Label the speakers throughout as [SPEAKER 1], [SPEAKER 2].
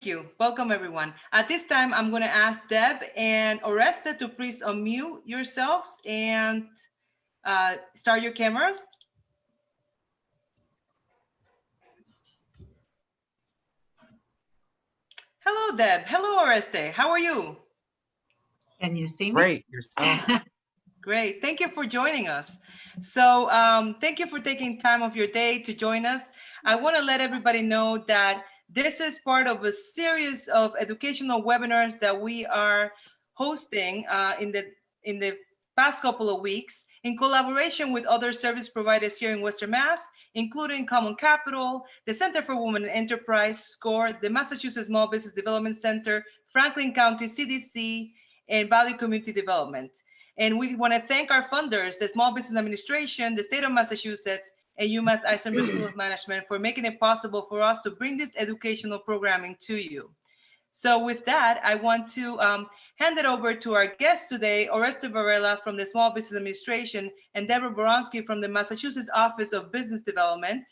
[SPEAKER 1] you. Welcome, everyone. At this time, I'm going to ask Deb and Oreste to please unmute yourselves and start your cameras. Hello, Deb. Hello, Oreste. How are you?
[SPEAKER 2] Can you see me?
[SPEAKER 3] Great. Yourself?
[SPEAKER 1] Great. Thank you for joining us. So thank you for taking time of your day to join us. I want to let everybody know that this is part of a series of educational webinars that we are hosting in the past couple of weeks in collaboration with other service providers here in Western Mass, including Common Capital, the Center for Women in Enterprise, SCORE, the Massachusetts Small Business Development Center, Franklin County CDC, and Valley Community Development. And we want to thank our funders, the Small Business Administration, the State of Massachusetts, and UMass Eisenberg School of Management for making it possible for us to bring this educational programming to you. So with that, I want to hand it over to our guests today, Oreste Varela from the Small Business Administration and Debra Boronski from the Massachusetts Office of Business Development.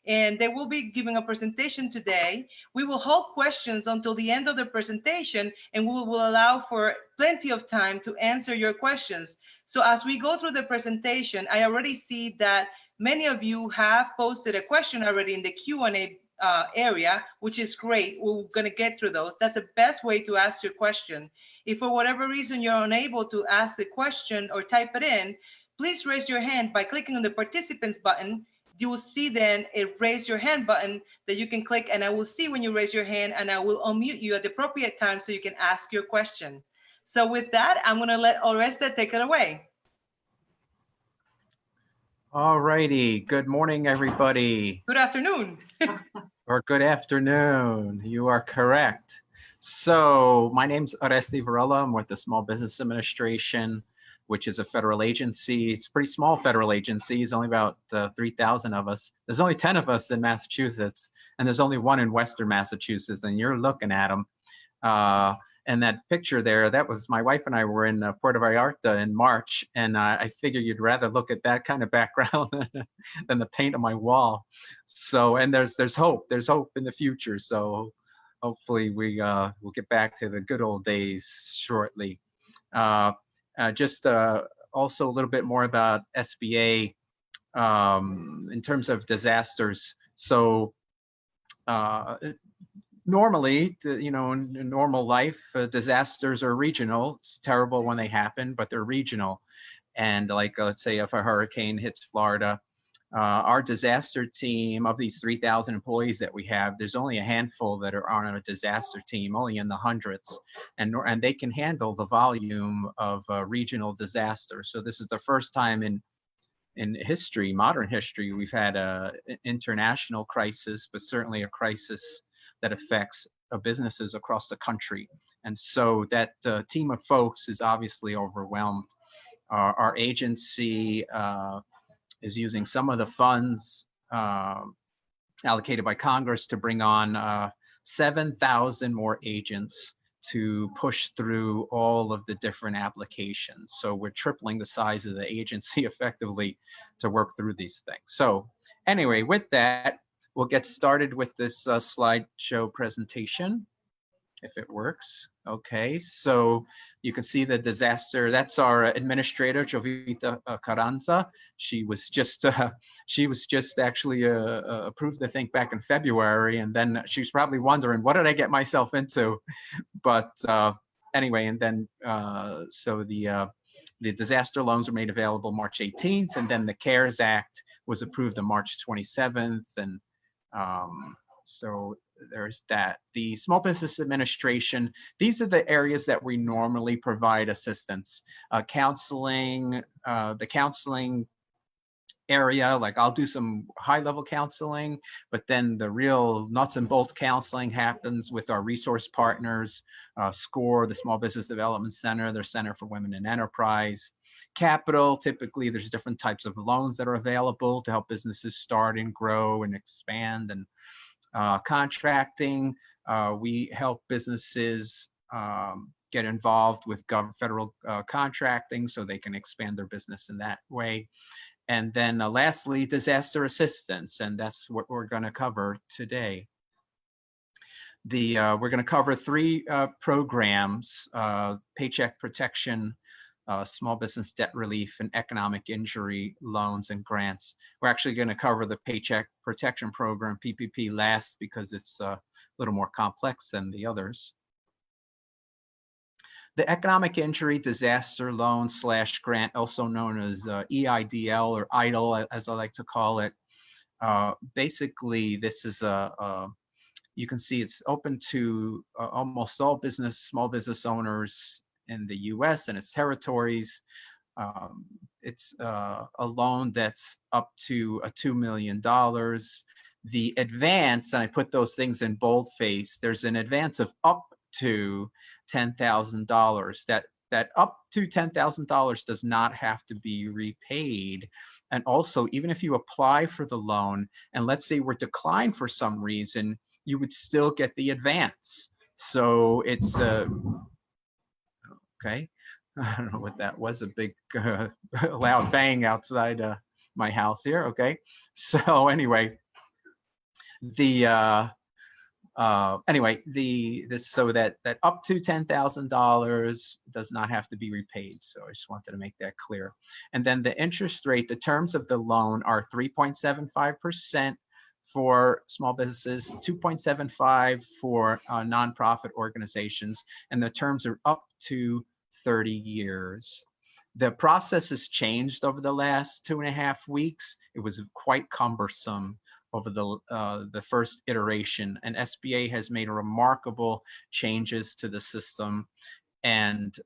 [SPEAKER 1] And they will be giving a presentation today. We will hold questions until the end of the presentation, and we will allow for plenty of time to answer your questions. So as we go through the presentation, I already see that many of you have posted a question already in the Q&A area, which is great. We're going to get through those. That's the best way to ask your question. If for whatever reason you're unable to ask the question or type it in, please raise your hand by clicking on the participants button. You will see then a raise your hand button that you can click, and I will see when you raise your hand, and I will unmute you at the appropriate time so you can ask your question. So with that, I'm going to let Oreste take it away.
[SPEAKER 3] All righty. Good morning, everybody.
[SPEAKER 1] Good afternoon.
[SPEAKER 3] Or good afternoon. You are correct. So my name's Oreste Varela. I'm with the Small Business Administration, which is a federal agency. It's a pretty small federal agency. It's only about 3,000 of us. There's only 10 of us in Massachusetts, and there's only one in Western Massachusetts, and you're looking at them. And that picture there, that was my wife and I were in Puerto Vallarta in March, and I figured you'd rather look at that kind of background than the paint on my wall. So, and there's hope. There's hope in the future. So hopefully we'll get back to the good old days shortly. Just also a little bit more about SBA in terms of disasters. So normally, in normal life, disasters are regional. It's terrible when they happen, but they're regional. And like, let's say if a hurricane hits Florida, our disaster team, of these 3,000 employees that we have, there's only a handful that are on a disaster team, only in the hundreds, and they can handle the volume of regional disasters. So this is the first time in history, modern history, we've had an international crisis, but certainly a crisis that affects businesses across the country. And so that team of folks is obviously overwhelmed. Our agency is using some of the funds allocated by Congress to bring on 7,000 more agents to push through all of the different applications. So we're tripling the size of the agency effectively to work through these things. So anyway, with that, we'll get started with this slideshow presentation, if it works. Okay, so you can see the disaster. That's our administrator, Jovita Carranza. She was just actually approved, I think, back in February, and then she's probably wondering, what did I get myself into? But anyway, and then so the disaster loans were made available March 18th, and then the CARES Act was approved on March 27th, and so there's that. The Small Business Administration, these are the areas that we normally provide assistance. Counseling, the counseling area, like I'll do some high-level counseling, but then the real nuts and bolts counseling happens with our resource partners, SCORE, the Small Business Development Center, their Center for Women in Enterprise. Capital, typically there's different types of loans that are available to help businesses start and grow and expand. And contracting, we help businesses get involved with federal contracting so they can expand their business in that way. And then lastly, disaster assistance, and that's what we're going to cover today. We're going to cover three programs: Paycheck Protection, Small Business Debt Relief, and Economic Injury Loans and Grants. We're actually going to cover the Paycheck Protection Program, PPP, last because it's a little more complex than the others. The Economic Injury Disaster Loan / Grant, also known as EIDL or EIDL, as I like to call it. Basically, this is you can see it's open to almost all small business owners in the U.S. and its territories. It's a loan that's up to $2 million. The advance, and I put those things in boldface, there's an advance of up to $10,000. That up to $10,000 does not have to be repaid. And also, even if you apply for the loan and let's say we're declined for some reason, you would still get the advance. So it's okay. I don't know what that was, a big loud bang outside my house here. Okay. So anyway, so that up to $10,000 does not have to be repaid. So I just wanted to make that clear. And then the interest rate, the terms of the loan are 3.75% for small businesses, 2.75 for nonprofit organizations, and the terms are up to 30 years. The process has changed over the last 2.5 weeks. It was quite cumbersome over the first iteration, and SBA has made remarkable changes to the system. And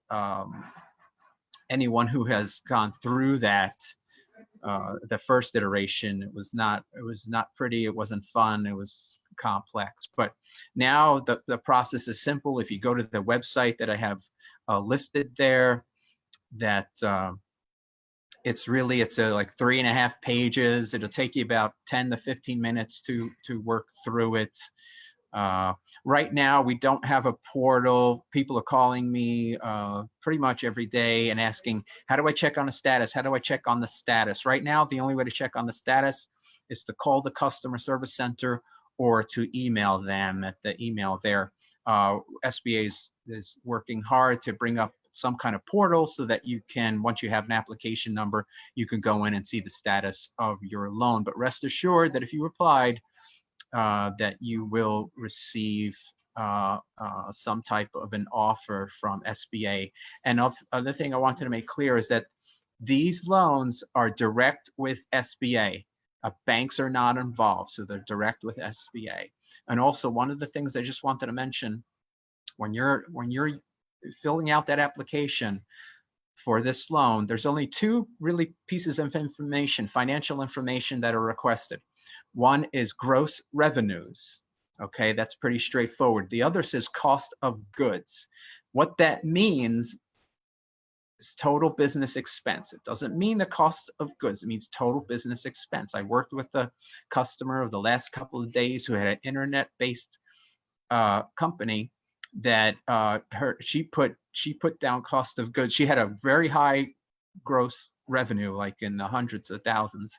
[SPEAKER 3] anyone who has gone through that, the first iteration, it was not pretty, it wasn't fun, it was complex. But now the process is simple. If you go to the website that I have listed there, that it's like 3.5 pages. It'll take you about 10 to 15 minutes to work through it. Right now, we don't have a portal. People are calling me pretty much every day and asking, how do I check on the status? How do I check on the status? Right now, the only way to check on the status is to call the customer service center or to email them at the email there. SBA is working hard to bring up some kind of portal so that you can, once you have an application number, you can go in and see the status of your loan. But rest assured that if you applied, that you will receive some type of an offer from SBA. And other thing I wanted to make clear is that these loans are direct with SBA. Banks are not involved, so they're direct with SBA. And also, one of the things I just wanted to mention, when you're filling out that application for this loan, there's only two really pieces of information, financial information, that are requested. One is gross revenues. Okay, that's pretty straightforward. The other says cost of goods. What that means is total business expense. It doesn't mean the cost of goods. It means total business expense. I worked with a customer of the last couple of days who had an internet-based company that she put down cost of goods. She had a very high gross revenue, like in the hundreds of thousands,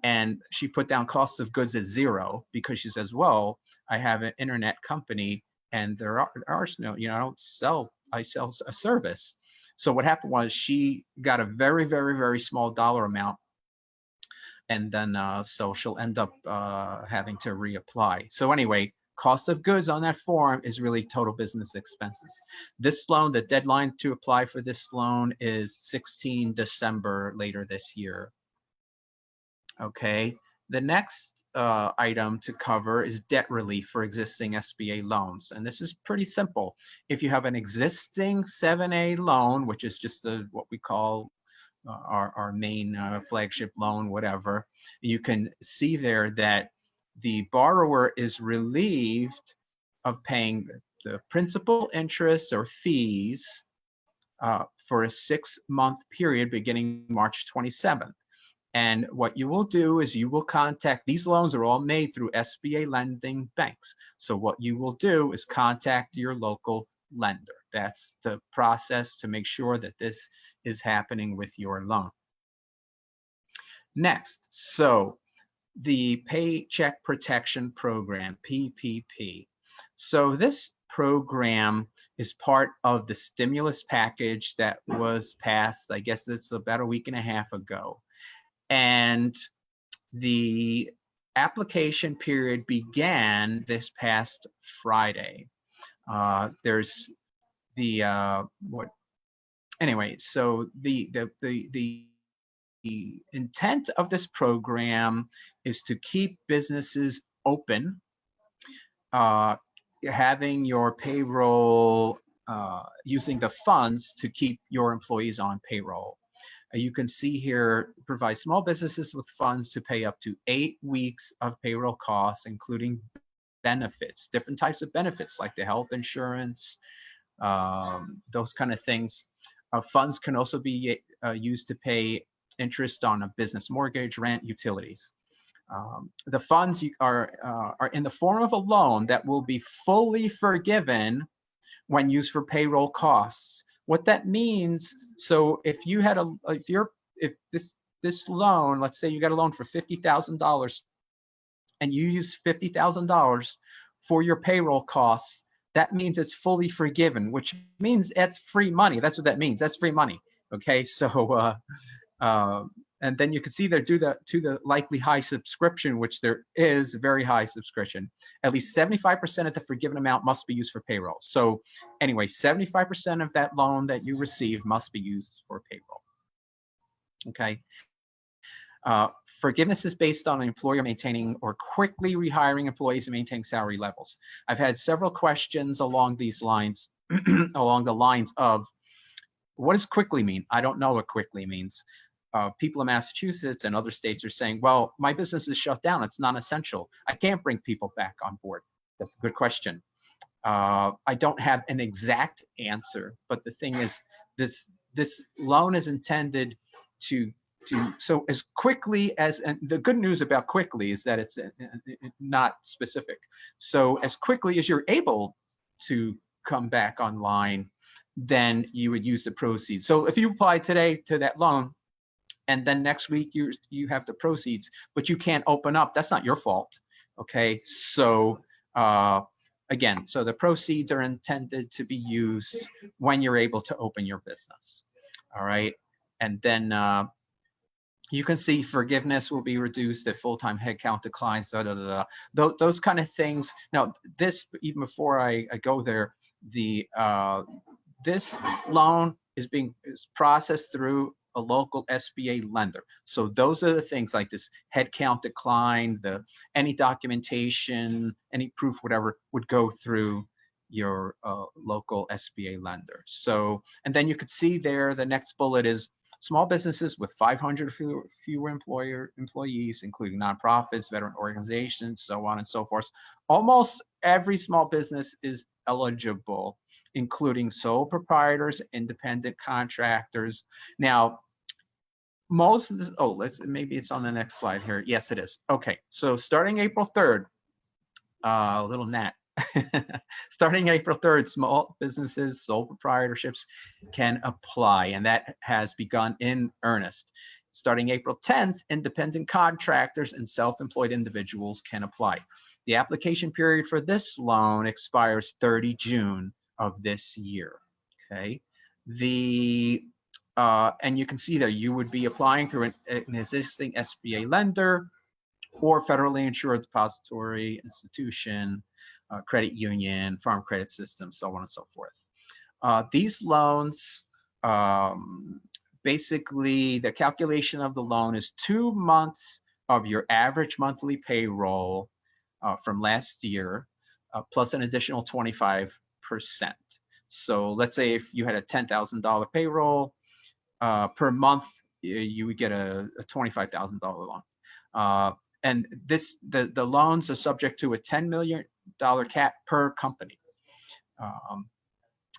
[SPEAKER 3] and she put down cost of goods at 0 because she says, well, I have an internet company and there are no, I sell a service. So what happened was she got a very, very, very small dollar amount, and then so she'll end up having to reapply. So anyway, cost of goods on that form is really total business expenses. This loan, the deadline to apply for this loan is 16 December later this year. Okay, the next item to cover is debt relief for existing SBA loans. And this is pretty simple. If you have an existing 7A loan, which is just what we call our main flagship loan, whatever, you can see there that the borrower is relieved of paying the principal, interest, or fees for a 6-month period beginning March 27th. And what you will do is you will contact, these loans are all made through SBA lending banks. So what you will do is contact your local lender. That's the process to make sure that this is happening with your loan. Next, so the Paycheck Protection Program, PPP. So this program is part of the stimulus package that was passed, I guess it's about a week and a half ago. And the application period began this past Friday. There's the anyway, so the intent of this program is to keep businesses open, having your payroll, using the funds to keep your employees on payroll. You can see here, provide small businesses with funds to pay up to 8 weeks of payroll costs, including benefits, different types of benefits like the health insurance, those kind of things. Funds can also be used to pay interest on a business mortgage, rent, utilities. The funds are in the form of a loan that will be fully forgiven when used for payroll costs. What that means, so if you had if this loan, let's say you got a loan for $50,000 and you use $50,000 for your payroll costs, that means it's fully forgiven, which means that's free money. That's what that means. That's free money. Okay, so and then you can see there to the likely high subscription, which there is a very high subscription. At least 75% of the forgiven amount must be used for payroll. So anyway, 75% of that loan that you receive must be used for payroll. Okay. Forgiveness is based on an employer maintaining or quickly rehiring employees and maintaining salary levels. I've had several questions along these lines, along the lines of, what does quickly mean? I don't know what quickly means. People in Massachusetts and other states are saying, well, my business is shut down. It's non-essential. I can't bring people back on board. That's a good question. I don't have an exact answer, but the thing is, this loan is intended to so as quickly as, and the good news about quickly is that it's not specific. So as quickly as you're able to come back online, then you would use the proceeds. So if you apply today to that loan, and then next week you have the proceeds, but you can't open up, that's not your fault. Okay, so again, so the proceeds are intended to be used when you're able to open your business. All right, and then you can see forgiveness will be reduced if full-time headcount declines, those kind of things. Now, this, even before I go there, this loan is processed through a local SBA lender. So those are the things like this headcount decline, any documentation, any proof, whatever, would go through your local SBA lender. So, and then you could see there, the next bullet is small businesses with 500 fewer employees, including nonprofits, veteran organizations, so on and so forth. Almost every small business is eligible, including sole proprietors, independent contractors. Now, most of this, maybe it's on the next slide here. Yes, it is. Okay, so starting April 3rd, little gnat. Starting April 3rd, small businesses, sole proprietorships can apply, and that has begun in earnest. Starting April 10th, independent contractors and self-employed individuals can apply. The application period for this loan expires 30 June of this year. Okay, and you can see there you would be applying through an existing SBA lender or federally insured depository institution, credit union, farm credit system, so on and so forth. These loans, basically the calculation of the loan is 2 months of your average monthly payroll from last year, plus an additional 25%. So let's say if you had a $10,000 payroll per month, you would get a $25,000 loan. And the loans are subject to a $10 million cap per company.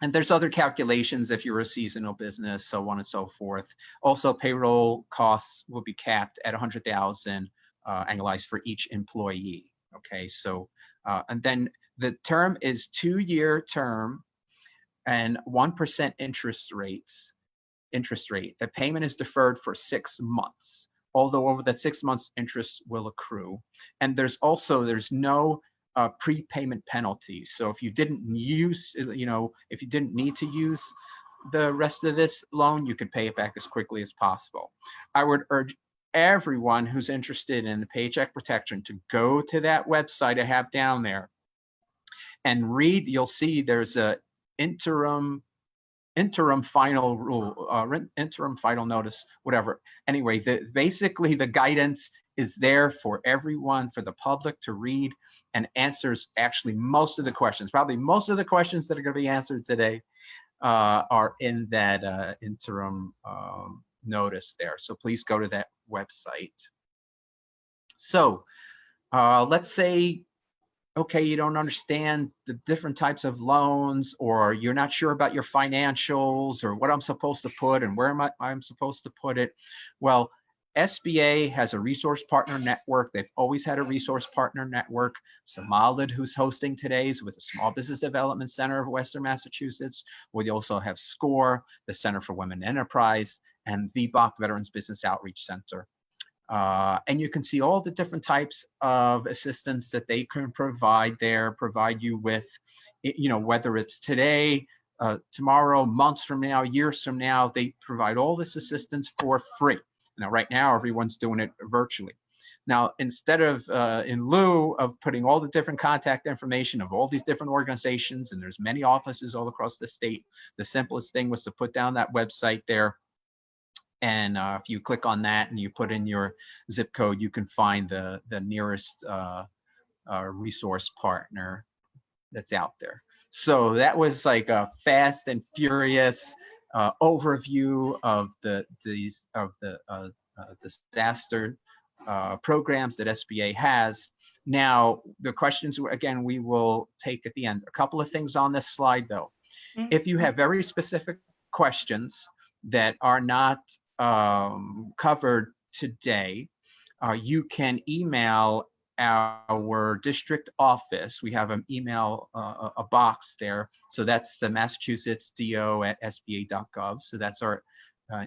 [SPEAKER 3] And there's other calculations if you're a seasonal business, so on and so forth. Also, payroll costs will be capped at $100,000 annualized for each employee. Okay, so and then the term is 2-year term and 1% interest rate. The payment is deferred for 6 months, although over the 6 months interest will accrue. And there's no prepayment penalties. So if you didn't use, if you didn't need to use the rest of this loan, you could pay it back as quickly as possible. I would urge everyone who's interested in the Paycheck protection to go to that website I have down there and read. You'll see there's a interim final rule, interim final notice, whatever. Anyway, basically the guidance is there for everyone, for the public to read, and answers actually most of the questions. Probably most of the questions that are going to be answered today are in that interim notice there. So please go to that website. So let's say, okay, you don't understand the different types of loans, or you're not sure about your financials or what I'm supposed to put and where I'm supposed to put it. Well, SBA has a resource partner network. They've always had a resource partner network. Samalid, who's hosting today's with the Small Business Development Center of Western Massachusetts. We also have SCORE, the Center for Women Enterprise, and VBOC, Veterans Business Outreach Center. And you can see all the different types of assistance that they can provide you with, whether it's today, tomorrow, months from now, years from now. They provide all this assistance for free. Now, right now, everyone's doing it virtually. Now, instead of, in lieu of putting all the different contact information of all these different organizations, and there's many offices all across the state, the simplest thing was to put down that website there. And if you click on that and you put in your zip code, you can find the nearest resource partner that's out there. So that was like a fast and furious overview of the disaster programs that SBA has. Now, the questions, again, we will take at the end. A couple of things on this slide, though. Mm-hmm. If you have very specific questions that are not covered today, you can email our district office. We have an email, a box there. So that's the Massachusetts DO@sba.gov. So that's our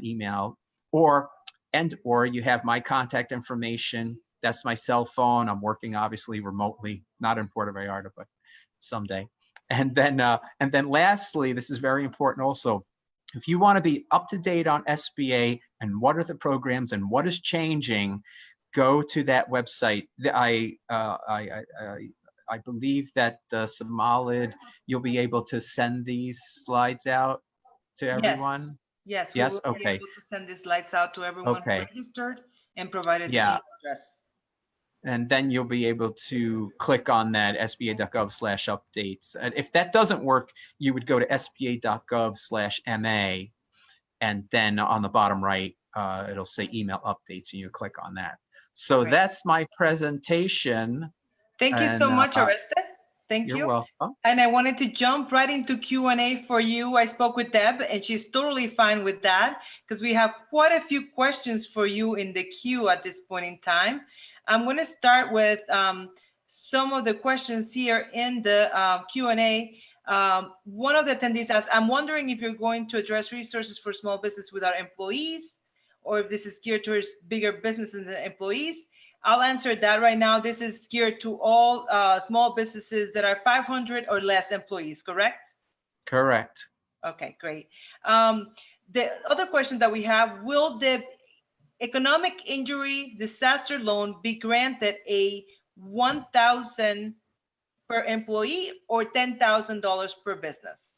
[SPEAKER 3] email. Or you have my contact information. That's my cell phone. I'm working obviously remotely, not in Puerto Vallarta, but someday. And then lastly, this is very important also. If you want to be up to date on SBA and what are the programs and what is changing, go to that website. I believe that Samalid, you'll be able to send these slides out to everyone.
[SPEAKER 1] Yes.
[SPEAKER 3] Yes.
[SPEAKER 1] We will be able to send these slides out to everyone registered and provided the email address.
[SPEAKER 3] And then you'll be able to click on that sba.gov/updates. And if that doesn't work, you would go to sba.gov/MA, and then on the bottom right, it'll say email updates, and you click on that. So that's my presentation.
[SPEAKER 1] Thank you so much, Oreste. Thank you.
[SPEAKER 3] You're welcome.
[SPEAKER 1] And I wanted to jump right into Q&A for you. I spoke with Deb, and she's totally fine with that because we have quite a few questions for you in the queue at this point in time. I'm going to start with some of the questions here in the Q&A. One of the attendees asked, I'm wondering if you're going to address resources for small business without employees, or if this is geared towards bigger businesses and employees. I'll answer that right now. This is geared to all small businesses that are 500 or less employees, correct?
[SPEAKER 3] Correct. Okay,
[SPEAKER 1] great. The other question that we have, will the economic injury disaster loan be granted a $1,000 per employee or $10,000 per business?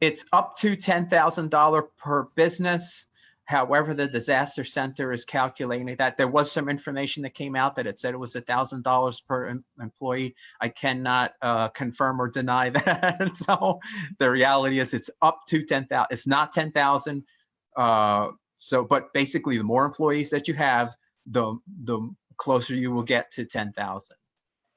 [SPEAKER 3] It's up to $10,000 per business. However, the disaster center is calculating that. There was some information that came out that it said it was $1,000 per employee. I cannot confirm or deny that. So the reality is it's up to 10,000. It's not 10,000. But basically, the more employees that you have, the closer you will get to 10,000.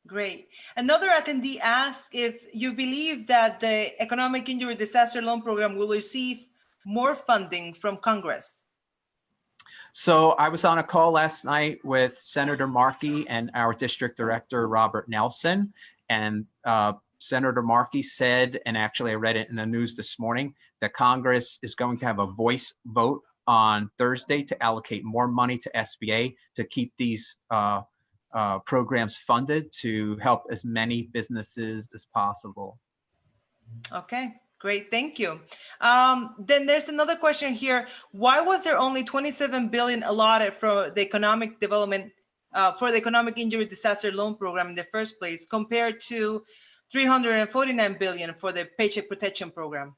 [SPEAKER 1] Great. Another attendee asked if you believe that the Economic Injury Disaster Loan Program will receive more funding from Congress.
[SPEAKER 3] So I was on a call last night with Senator Markey and our district director, Robert Nelson. And Senator Markey said, and actually I read it in the news this morning, that Congress is going to have a voice vote on Thursday to allocate more money to SBA to keep these programs funded to help as many businesses as possible.
[SPEAKER 1] Okay, great, thank you. Then there's another question here. Why was there only 27 billion allotted for the economic development, for the economic injury disaster loan program in the first place, compared to 349 billion for the Paycheck Protection Program?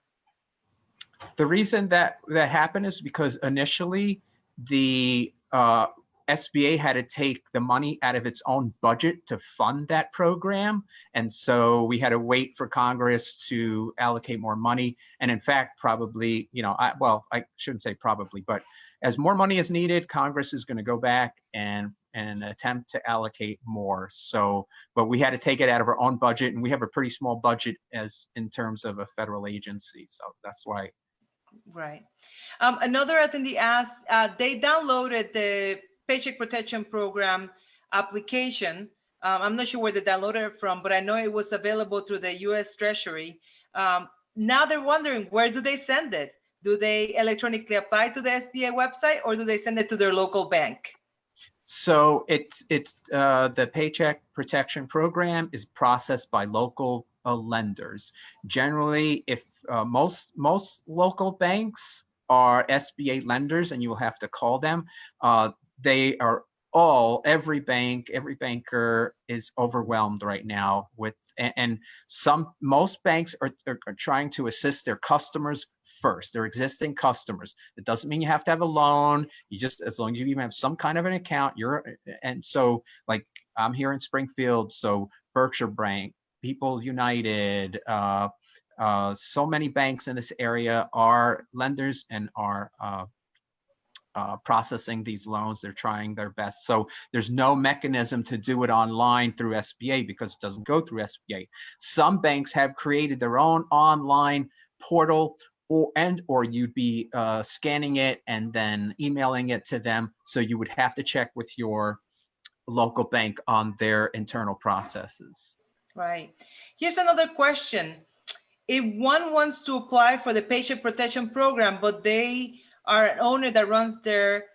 [SPEAKER 3] The reason that happened is because initially the SBA had to take the money out of its own budget to fund that program. And so we had to wait for Congress to allocate more money. And in fact, probably, you know, I shouldn't say probably, but as more money is needed, Congress is going to go back and attempt to allocate more. So, but we had to take it out of our own budget, and we have a pretty small budget as in terms of a federal agency. So that's why.
[SPEAKER 1] Right. Another attendee asked, they downloaded the Paycheck Protection Program application. I'm not sure where they downloaded it from, but I know it was available through the U.S. Treasury. Now they're wondering, where do they send it? Do they electronically apply to the SBA website, or do they send it to their local bank?
[SPEAKER 3] So it's the Paycheck Protection Program is processed by local lenders. Generally, if most local banks are SBA lenders, and you will have to call them. They are every banker is overwhelmed right now with, and most banks are trying to assist their customers first, their existing customers. It doesn't mean you have to have a loan. You just, as long as you even have some kind of an account, and so like I'm here in Springfield, so Berkshire Bank, People United, so many banks in this area are lenders and are processing these loans. They're trying their best. So there's no mechanism to do it online through SBA because it doesn't go through SBA. Some banks have created their own online portal, or you'd be scanning it and then emailing it to them. So you would have to check with your local bank on their internal processes. Right.
[SPEAKER 1] Here's another question. If one wants to apply for the Paycheck Protection Program, but they are an owner that runs their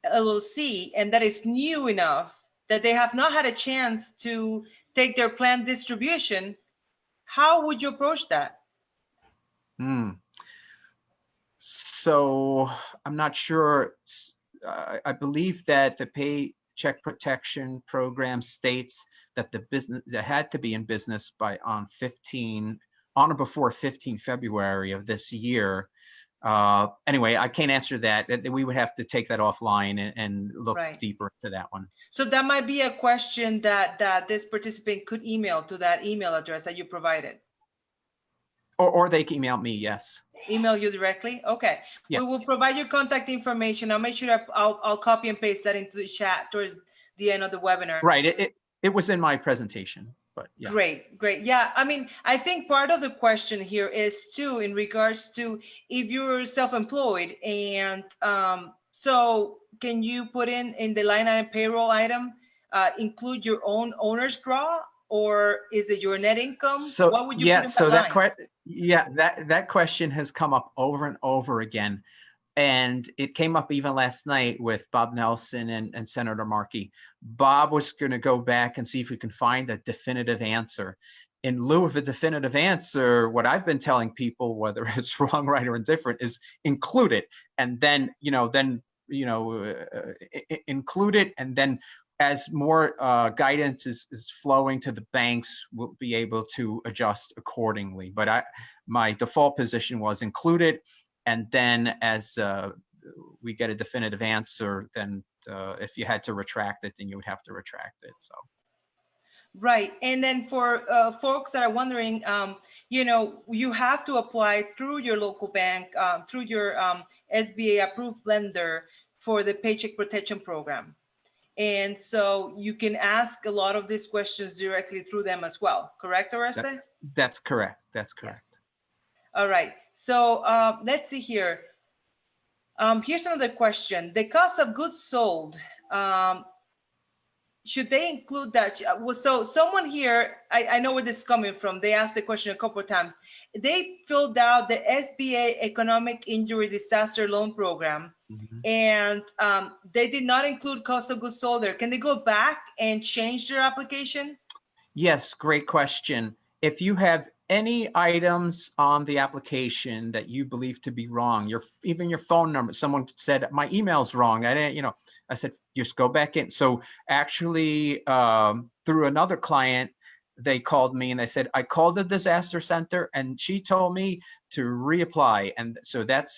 [SPEAKER 1] LLC and that is new enough that they have not had a chance to take their planned distribution, how would you approach that?
[SPEAKER 3] So I'm not sure. I believe that the Paycheck Protection Program states that the business that had to be in business by on or before 15 February of this year. Anyway, I can't answer that. We would have to take that offline and look deeper into that one.
[SPEAKER 1] So that might be a question that this participant could email to that email address that you provided.
[SPEAKER 3] Or they can email me, yes.
[SPEAKER 1] Email you directly? Okay. Yes. We will provide your contact information. I'll make sure I'll copy and paste that into the chat towards the end of the webinar.
[SPEAKER 3] Right. It was in my presentation. But yeah.
[SPEAKER 1] Great. Yeah, I mean, I think part of the question here is too in regards to if you're self-employed, and so can you put in the line item payroll item, include your own owner's draw, or is it your net income?
[SPEAKER 3] So
[SPEAKER 1] what would you
[SPEAKER 3] yeah,
[SPEAKER 1] put in
[SPEAKER 3] so
[SPEAKER 1] that
[SPEAKER 3] that question has come up over and over again. And it came up even last night with Bob Nelson and Senator Markey. Bob was going to go back and see if we can find a definitive answer. In lieu of a definitive answer, what I've been telling people, whether it's wrong, right, or indifferent, is include it, and then include it, and then as more guidance is flowing to the banks, we'll be able to adjust accordingly. But my default position was include it. And then as we get a definitive answer, then if you had to retract it, then you would have to retract it. So.
[SPEAKER 1] Right. And then for folks that are wondering, you have to apply through your local bank, through your SBA approved lender for the Paycheck Protection Program. And so you can ask a lot of these questions directly through them as well. Correct, Oreste?
[SPEAKER 3] That's correct. That's correct.
[SPEAKER 1] Yeah. All right. So let's see here. Here's another question. The cost of goods sold should they include that? So someone here, I know where this is coming from. They asked the question a couple of times. They filled out the SBA Economic Injury Disaster Loan Program, and they did not include cost of goods sold there. Can they go back and change their application?
[SPEAKER 3] Yes, great question. If you have any items on the application that you believe to be wrong, even your phone number, someone said my email's wrong. I didn't, I said, just go back in. So actually, through another client, they called me and they said, I called the disaster center and she told me to reapply. And so that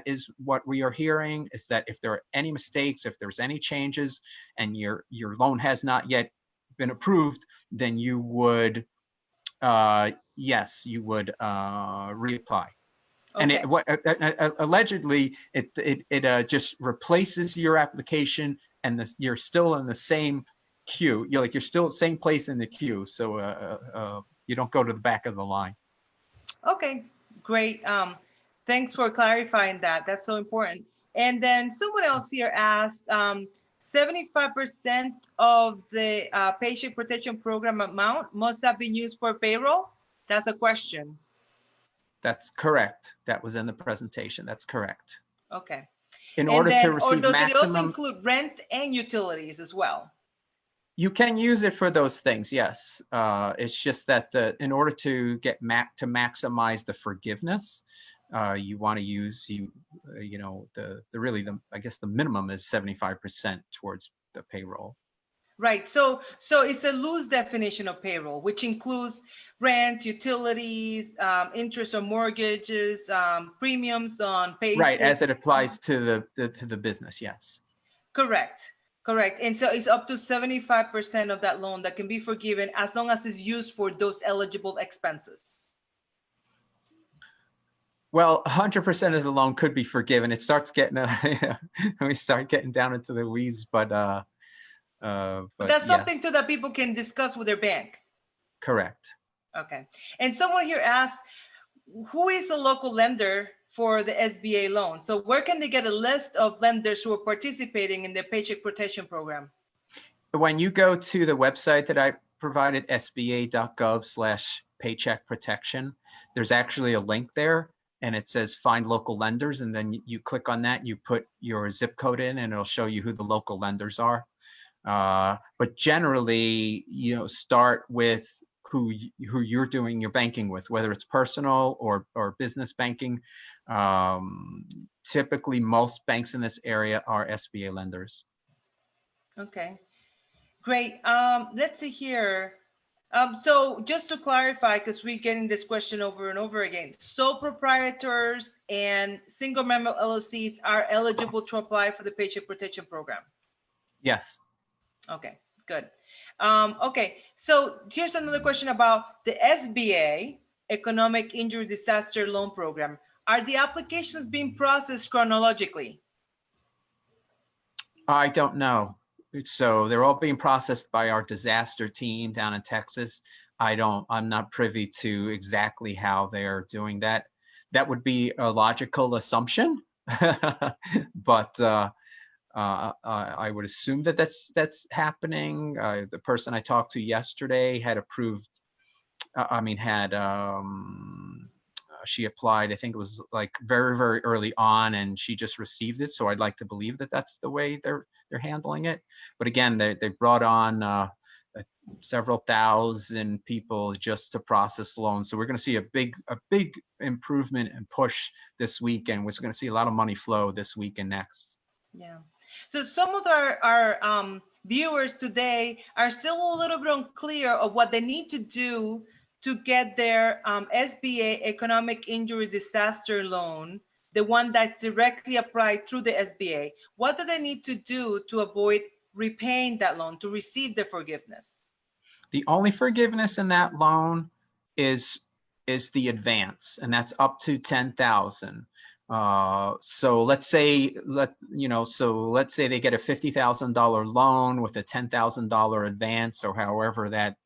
[SPEAKER 3] is what we are hearing, is that if there are any mistakes, if there's any changes and your loan has not yet been approved, then you would, yes, you would reapply.
[SPEAKER 1] Okay.
[SPEAKER 3] And allegedly, it just replaces your application, and you're still in the same queue. You're still at the same place in the queue, so you don't go to the back of the line.
[SPEAKER 1] Okay, great. Thanks for clarifying that. That's so important. And then someone else here asked, 75% of the Paycheck Protection Program amount must have been used for payroll? That's a question.
[SPEAKER 3] That's correct. That was in the presentation. That's correct.
[SPEAKER 1] Okay.
[SPEAKER 3] In order to receive
[SPEAKER 1] or does
[SPEAKER 3] maximum,
[SPEAKER 1] it also include rent and utilities as well?
[SPEAKER 3] You can use it for those things, yes. It's just that in order to get to maximize the forgiveness, you want to use I guess the minimum is 75% towards the payroll.
[SPEAKER 1] Right. So it's a loose definition of payroll, which includes rent, utilities, interest on mortgages, premiums on pay.
[SPEAKER 3] Right, as it applies to the business, yes.
[SPEAKER 1] Correct. And so it's up to 75% of that loan that can be forgiven as long as it's used for those eligible expenses.
[SPEAKER 3] Well, 100% of the loan could be forgiven. It starts getting, we start getting down into the weeds, but that's
[SPEAKER 1] something
[SPEAKER 3] yes.
[SPEAKER 1] too that people can discuss with their bank.
[SPEAKER 3] Correct.
[SPEAKER 1] Okay. And someone here asked, who is the local lender for the SBA loan? So where can they get a list of lenders who are participating in the Paycheck Protection Program?
[SPEAKER 3] When you go to the website that I provided, sba.gov/paycheck protection, there's actually a link there and it says find local lenders. And then you click on that, you put your zip code in and it'll show you who the local lenders are. But generally, start with who you're doing your banking with, whether it's personal or business banking. Typically, most banks in this area are SBA lenders.
[SPEAKER 1] Okay, great. Let's see here. So just to clarify, because we're getting this question over and over again, sole proprietors and single member LLCs are eligible to apply for the Paycheck Protection Program?
[SPEAKER 3] Yes.
[SPEAKER 1] Okay, good. Okay, so here's another question about the SBA Economic Injury Disaster Loan Program. Are the applications being processed chronologically?
[SPEAKER 3] I don't know. So they're all being processed by our disaster team down in Texas. I'm not privy to exactly how they're doing that. That would be a logical assumption, but I would assume that that's happening. The person I talked to yesterday had approved. She applied. I think it was like very, very early on, and she just received it. So I'd like to believe that that's the way they're handling it. But again, they brought on several thousand people just to process loans. So we're going to see a big improvement and push this weekend. We're going to see a lot of money flow this week and next. Yeah.
[SPEAKER 1] So some of our viewers today are still a little bit unclear of what they need to do to get their SBA Economic Injury Disaster Loan, the one that's directly applied through the SBA. What do they need to do to avoid repaying that loan, to receive the forgiveness?
[SPEAKER 3] The only forgiveness in that loan is the advance, and that's up to $10,000. So let's say they get a $50,000 loan with a $10,000 advance, or however that,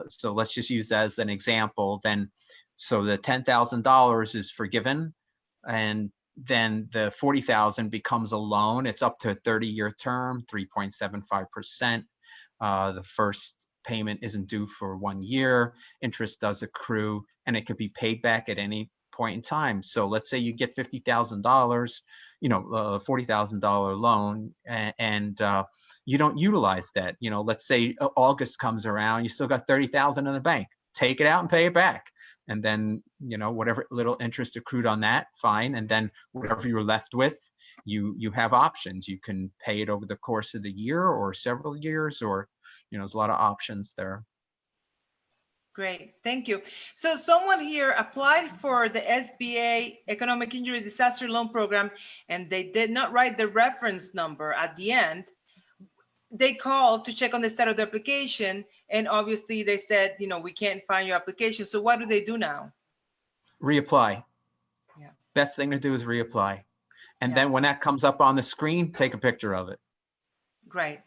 [SPEAKER 3] so let's just use that as an example. Then, so the $10,000 is forgiven, and then the $40,000 becomes a loan. It's up to a 30-year term, 3.75%. The first payment isn't due for 1 year. Interest does accrue, and it could be paid back at any point in time. So let's say you get $50,000, $40,000 loan, and you don't utilize that. Let's say August comes around, you still got 30,000 in the bank. Take it out and pay it back. And then, whatever little interest accrued on that, fine. And then whatever you're left with, you have options. You can pay it over the course of the year or several years, or, there's a lot of options there.
[SPEAKER 1] Great, thank you. So someone here applied for the SBA Economic Injury Disaster Loan Program, and they did not write the reference number at the end. They called to check on the status of the application, and obviously they said, we can't find your application. So what do they do now?
[SPEAKER 3] Reapply.
[SPEAKER 1] Yeah.
[SPEAKER 3] Best thing to do is reapply. And then when that comes up on the screen, take a picture of it.
[SPEAKER 1] Right.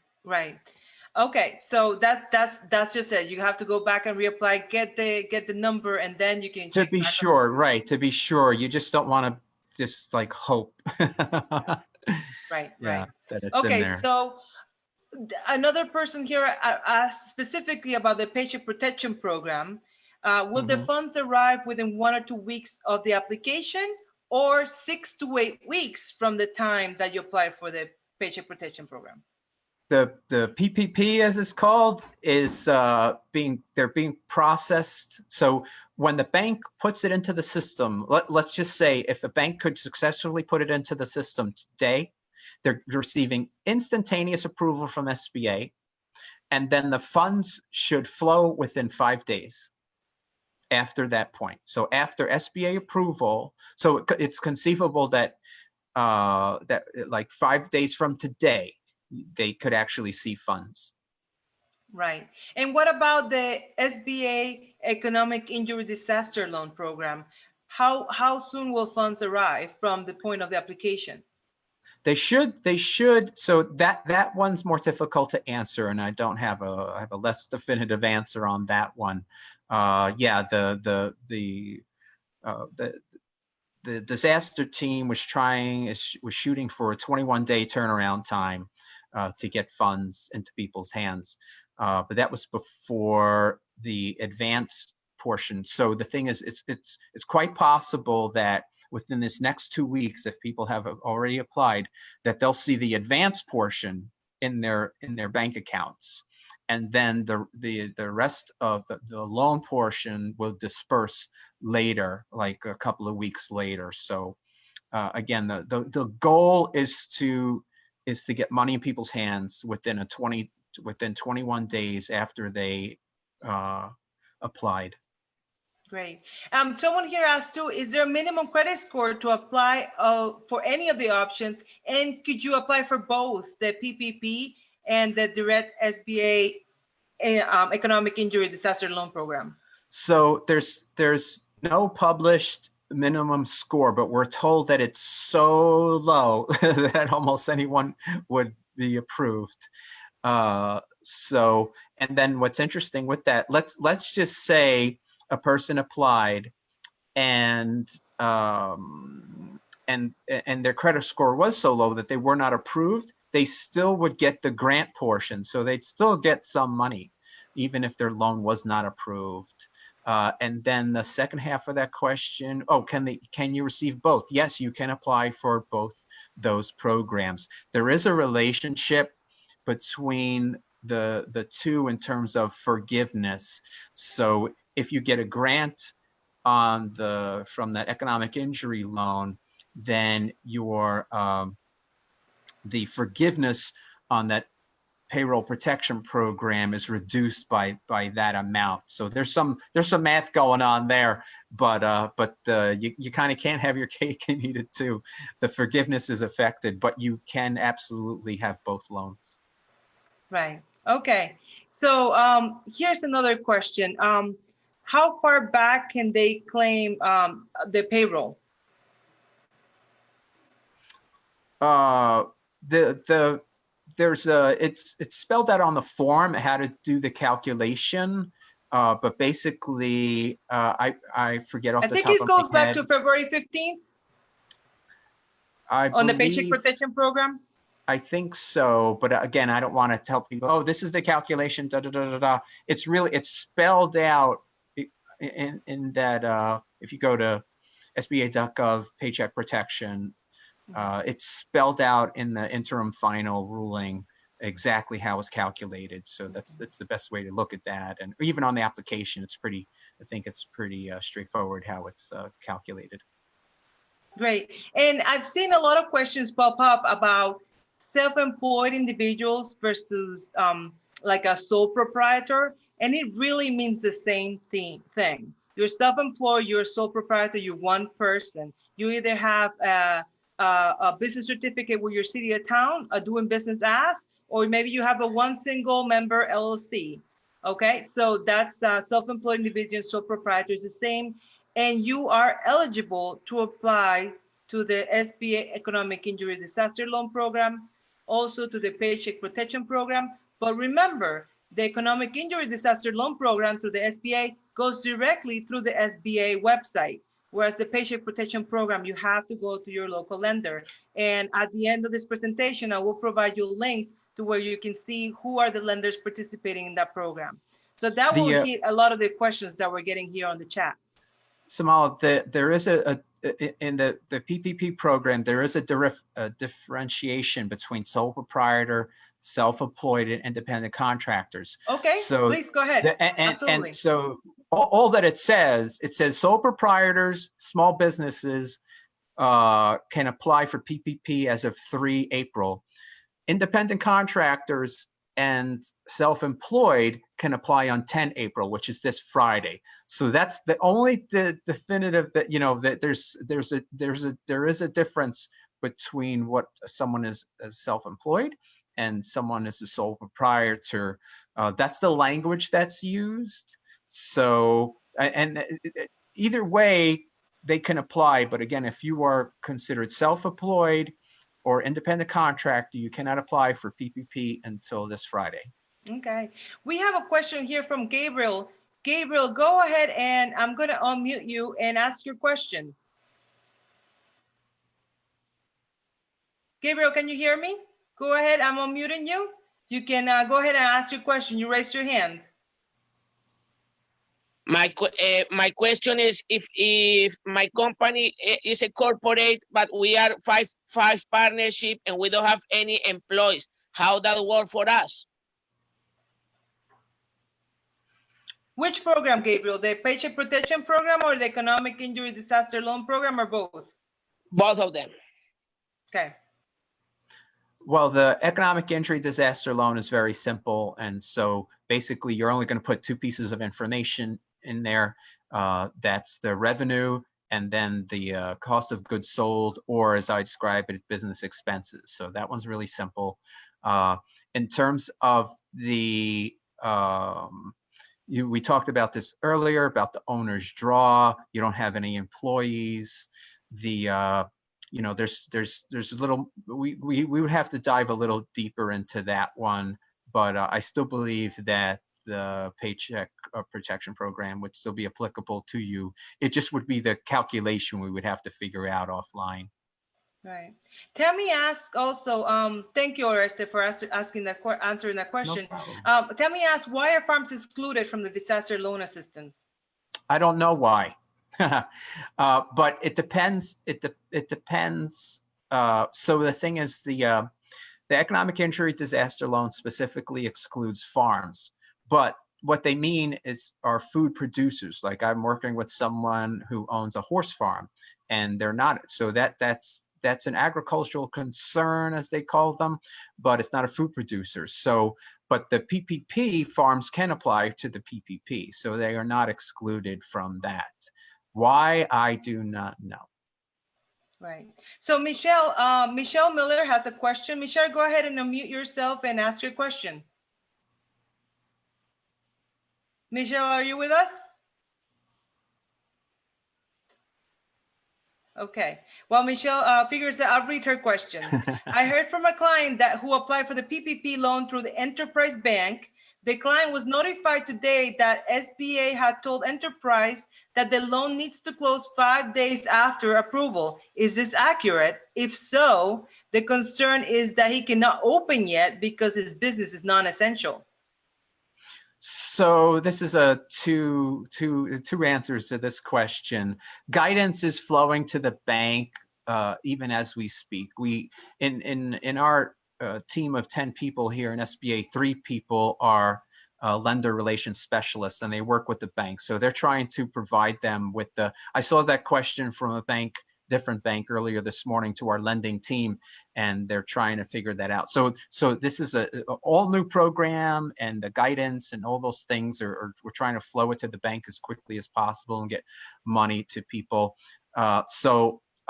[SPEAKER 1] Okay, so that's just it. You have to go back and reapply, get the number, and then you can.
[SPEAKER 3] To be sure, right? To be sure, you just don't want to just like hope.
[SPEAKER 1] Right.
[SPEAKER 3] Yeah, that it's
[SPEAKER 1] okay,
[SPEAKER 3] in there.
[SPEAKER 1] So another person here asked specifically about the Paycheck Protection Program. Will the funds arrive within 1 or 2 weeks of the application, or 6 to 8 weeks from the time that you apply for the Paycheck Protection Program?
[SPEAKER 3] The PPP, as it's called, is they're being processed. So when the bank puts it into the system, let's just say if a bank could successfully put it into the system today, they're receiving instantaneous approval from SBA, and then the funds should flow within 5 days after that point. So after SBA approval, so it's conceivable that that like 5 days from today, they could actually see funds.
[SPEAKER 1] Right. And what about the SBA Economic Injury Disaster Loan Program? How soon will funds arrive from the point of the application?
[SPEAKER 3] They should. So that one's more difficult to answer, and I have a less definitive answer on that one. Yeah, the disaster team was shooting for a 21-day turnaround time to get funds into people's hands, but that was before the advanced portion. So the thing is, it's quite possible that within this next 2 weeks, if people have already applied, that they'll see the advanced portion in their bank accounts, and then the rest of the loan portion will disperse later, like a couple of weeks later. So again, the goal is to get money in people's hands within 21 days after they applied.
[SPEAKER 1] Great. Someone here asked too, is there a minimum credit score to apply for any of the options? And could you apply for both the PPP and the direct SBA Economic Injury Disaster Loan Program?
[SPEAKER 3] So there's no published minimum score, but we're told that it's so low that almost anyone would be approved. So, and then what's interesting with that, let's just say a person applied and their credit score was so low that they were not approved, they still would get the grant portion. So they'd still get some money, even if their loan was not approved. And then the second half of that question, can you receive both? Yes, you can apply for both those programs. There is a relationship between the two in terms of forgiveness. So if you get a grant from that economic injury loan, then the forgiveness on that payroll protection program is reduced by that amount. So there's some math going on there, but you kind of can't have your cake and eat it too. The forgiveness is affected, but you can absolutely have both loans.
[SPEAKER 1] Right. Okay. So here's another question. How far back can they claim the payroll? It's spelled out on the form how to do the calculation, but basically I forget off the top of my head. I think it goes back to February 15th on the Paycheck Protection Program.
[SPEAKER 3] I think so, but again, I don't want to tell people, oh, this is the calculation, da da da da da. It's spelled out in that if you go to SBA.gov Paycheck Protection, it's spelled out in the interim final ruling exactly how it's calculated. So that's the best way to look at that. And even on the application, I think it's pretty straightforward how it's calculated.
[SPEAKER 1] Great. And I've seen a lot of questions pop up about self-employed individuals versus like a sole proprietor. And it really means the same thing. You're self-employed, you're a sole proprietor, you're one person. You either have a business certificate with your city or town, doing business as, or maybe you have a one single member LLC. Okay, so that's self-employed individual, sole proprietor is the same. And you are eligible to apply to the SBA Economic Injury Disaster Loan Program, also to the Paycheck Protection Program. But remember, the Economic Injury Disaster Loan Program through the SBA goes directly through the SBA website, whereas the Paycheck Protection Program, you have to go to your local lender. And at the end of this presentation, I will provide you a link to where you can see who are the lenders participating in that program. So that will hit a lot of the questions that we're getting here on the chat.
[SPEAKER 3] Samal, there is in the PPP program, there is a differentiation between sole proprietor, self-employed, and independent contractors.
[SPEAKER 1] Okay, so please go ahead. Absolutely.
[SPEAKER 3] And so all that it says sole proprietors, small businesses can apply for PPP as of 3 April. Independent contractors and self-employed can apply on 10 April, which is this Friday. So that's the only definitive that, you know, that there is a difference between what someone is as self-employed and someone is a sole proprietor. That's the language that's used. So, and either way they can apply, but again, if you are considered self-employed or independent contractor, you cannot apply for PPP until this Friday.
[SPEAKER 1] Okay. We have a question here from Gabriel. Gabriel, go ahead and I'm going to unmute you and ask your question. Gabriel, can you hear me? Go ahead, I'm unmuting you. You can go ahead and ask your question. You raised your hand.
[SPEAKER 4] My question is, if my company is a corporate, but we are five partnership and we don't have any employees, how that work for us?
[SPEAKER 1] Which program, Gabriel? The Paycheck Protection Program or the Economic Injury Disaster Loan Program, or both?
[SPEAKER 4] Both of them.
[SPEAKER 1] Okay.
[SPEAKER 3] Well, the Economic Injury Disaster Loan is very simple. And so basically you're only going to put two pieces of information in there. That's the revenue and then the cost of goods sold, or as I describe it, business expenses. So that one's really simple. In terms of the, we talked about this earlier about the owner's draw. You don't have any employees. The, you know, there's a little, we would have to dive a little deeper into that one, but I still believe that the Paycheck Protection Program would still be applicable to you. It just would be the calculation we would have to figure out offline.
[SPEAKER 1] Right. Tammy asked also, thank you, Oreste, for answering that question. No Tammy asked, why are farms excluded from the disaster loan assistance?
[SPEAKER 3] I don't know why, but it depends. It depends. So the thing is, the Economic Injury Disaster Loan specifically excludes farms. But what they mean are food producers. Like I'm working with someone who owns a horse farm, and they're not. So that's an agricultural concern, as they call them, but it's not a food producer. So, but the PPP farms can apply to the PPP, so they are not excluded from that. Why, I do not know.
[SPEAKER 1] Right. So Michelle Miller has a question. Michelle, go ahead and unmute yourself and ask your question. Michelle, are you with us? Okay. Well, Michelle figures that I'll read her question. I heard from a client who applied for the PPP loan through the Enterprise Bank. The client was notified today that SBA had told Enterprise that the loan needs to close 5 days after approval. Is this accurate? If so, The concern is that he cannot open yet because his business is non-essential.
[SPEAKER 3] So this is a two answers to this question. Guidance is flowing to the bank even as we speak. We in our team of 10 people here in SBA, 3 people are lender relations specialists, and they work with the bank. So they're trying to provide them with the. I saw that question from a different bank earlier this morning to our lending team, and they're trying to figure that out. So this is a all new program, and the guidance and all those things we're trying to flow it to the bank as quickly as possible and get money to people.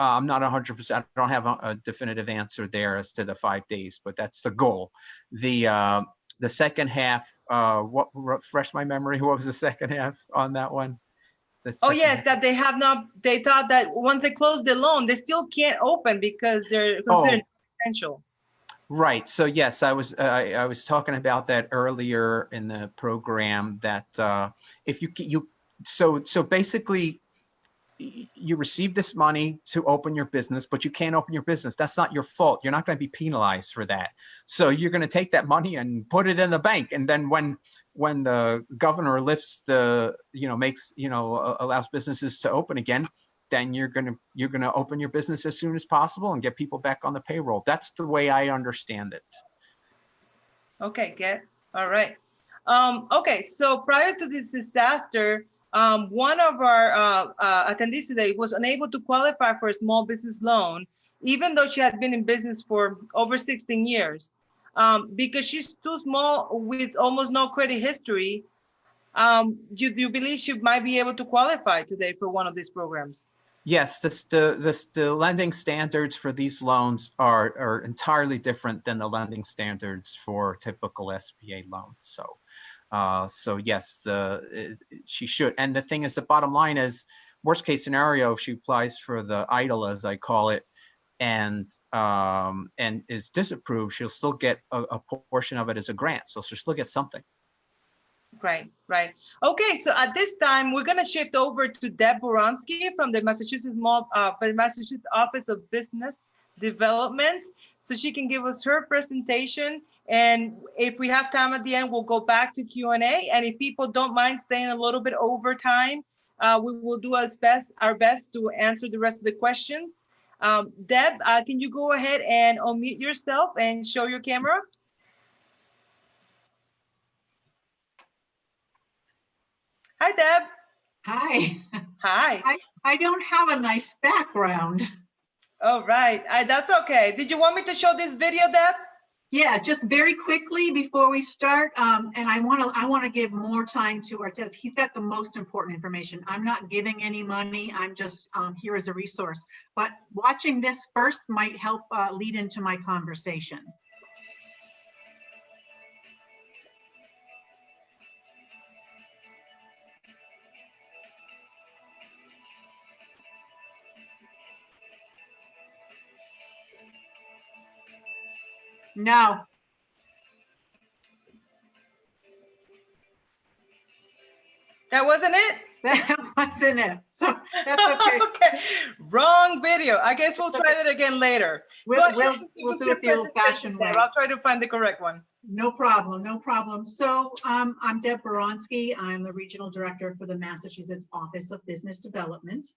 [SPEAKER 3] I'm not 100%. I don't have a definitive answer there as to the 5 days, but that's the goal. The second half, what refresh my memory? What was the second half on that one?
[SPEAKER 1] Oh yes, that they have not. They thought that once they close the loan, they still can't open because they're considered essential.
[SPEAKER 3] Right. So yes, I was talking about that earlier in the program. That if so basically, you receive this money to open your business, but you can't open your business. That's not your fault. You're not going to be penalized for that. So you're going to take that money and put it in the bank. And then when the governor lifts allows businesses to open again, then you're going to open your business as soon as possible and get people back on the payroll. That's the way I understand it.
[SPEAKER 1] Okay, all right. Okay, so prior to this disaster, one of our attendees today was unable to qualify for a small business loan, even though she had been in business for over 16 years. Because she's too small with almost no credit history, do you believe she might be able to qualify today for one of these programs?
[SPEAKER 3] Yes, the lending standards for these loans are entirely different than the lending standards for typical SBA loans. So yes, she should. And the thing is, the bottom line is, worst case scenario, if she applies for the EIDL, as I call it, and is disapproved, she'll still get a portion of it as a grant. So she'll still get something. Right.
[SPEAKER 1] Okay, so at this time, we're going to shift over to Debra Boronski from the Massachusetts Office of Business Development, so she can give us her presentation. And if we have time at the end, we'll go back to Q&A. And if people don't mind staying a little bit over time, we will do our best to answer the rest of the questions. Deb, can you go ahead and unmute yourself and show your camera? Hi, Deb.
[SPEAKER 2] Hi.
[SPEAKER 1] Hi.
[SPEAKER 2] I don't have a nice background.
[SPEAKER 1] All right. That's okay. Did you want me to show this video, Deb?
[SPEAKER 2] Yeah, just very quickly before we start, and I want to give more time to Oreste. He's got the most important information. I'm not giving any money. I'm just here as a resource. But watching this first might help lead into my conversation. No.
[SPEAKER 1] That wasn't it?
[SPEAKER 2] That wasn't it. So that's okay.
[SPEAKER 1] Okay, wrong video. I guess we'll try that again later.
[SPEAKER 2] We'll do it the old-fashioned way.
[SPEAKER 1] I'll try to find the correct one.
[SPEAKER 2] No problem, no problem. So I'm Debra Boronski. I'm the Regional Director for the Massachusetts Office of Business Development.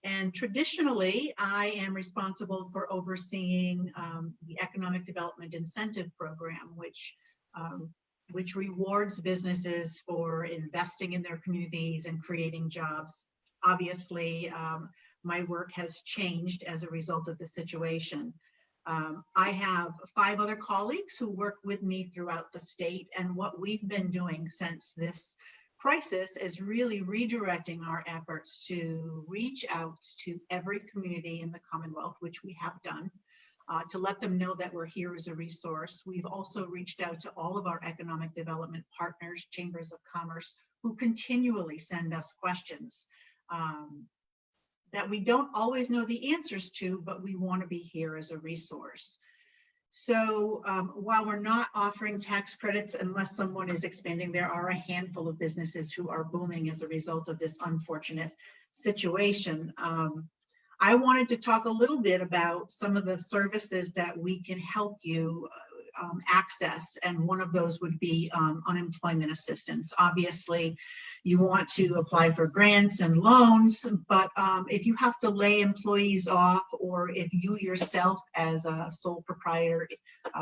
[SPEAKER 2] And traditionally, I am responsible for overseeing the Economic Development Incentive Program, which rewards businesses for investing in their communities and creating jobs. Obviously, my work has changed as a result of the situation. I have 5 other colleagues who work with me throughout the state, and what we've been doing since this crisis is really redirecting our efforts to reach out to every community in the Commonwealth, which we have done, to let them know that we're here as a resource. We've also reached out to all of our economic development partners, chambers of commerce, who continually send us questions that we don't always know the answers to, but we want to be here as a resource. So while we're not offering tax credits unless someone is expanding, there are a handful of businesses who are booming as a result of this unfortunate situation. I wanted to talk a little bit about some of the services that we can help you access, and one of those would be unemployment assistance. Obviously, you want to apply for grants and loans, but if you have to lay employees off, or if you yourself as a sole proprietor,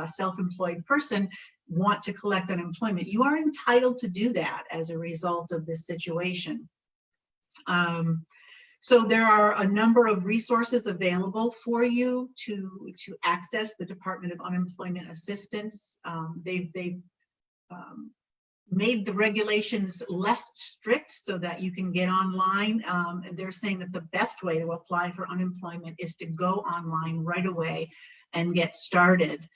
[SPEAKER 2] self-employed person want to collect unemployment, you are entitled to do that as a result of this situation. So there are a number of resources available for you to access the Department of Unemployment Assistance. They've made the regulations less strict so that you can get online. And they're saying that the best way to apply for unemployment is to go online right away and get started.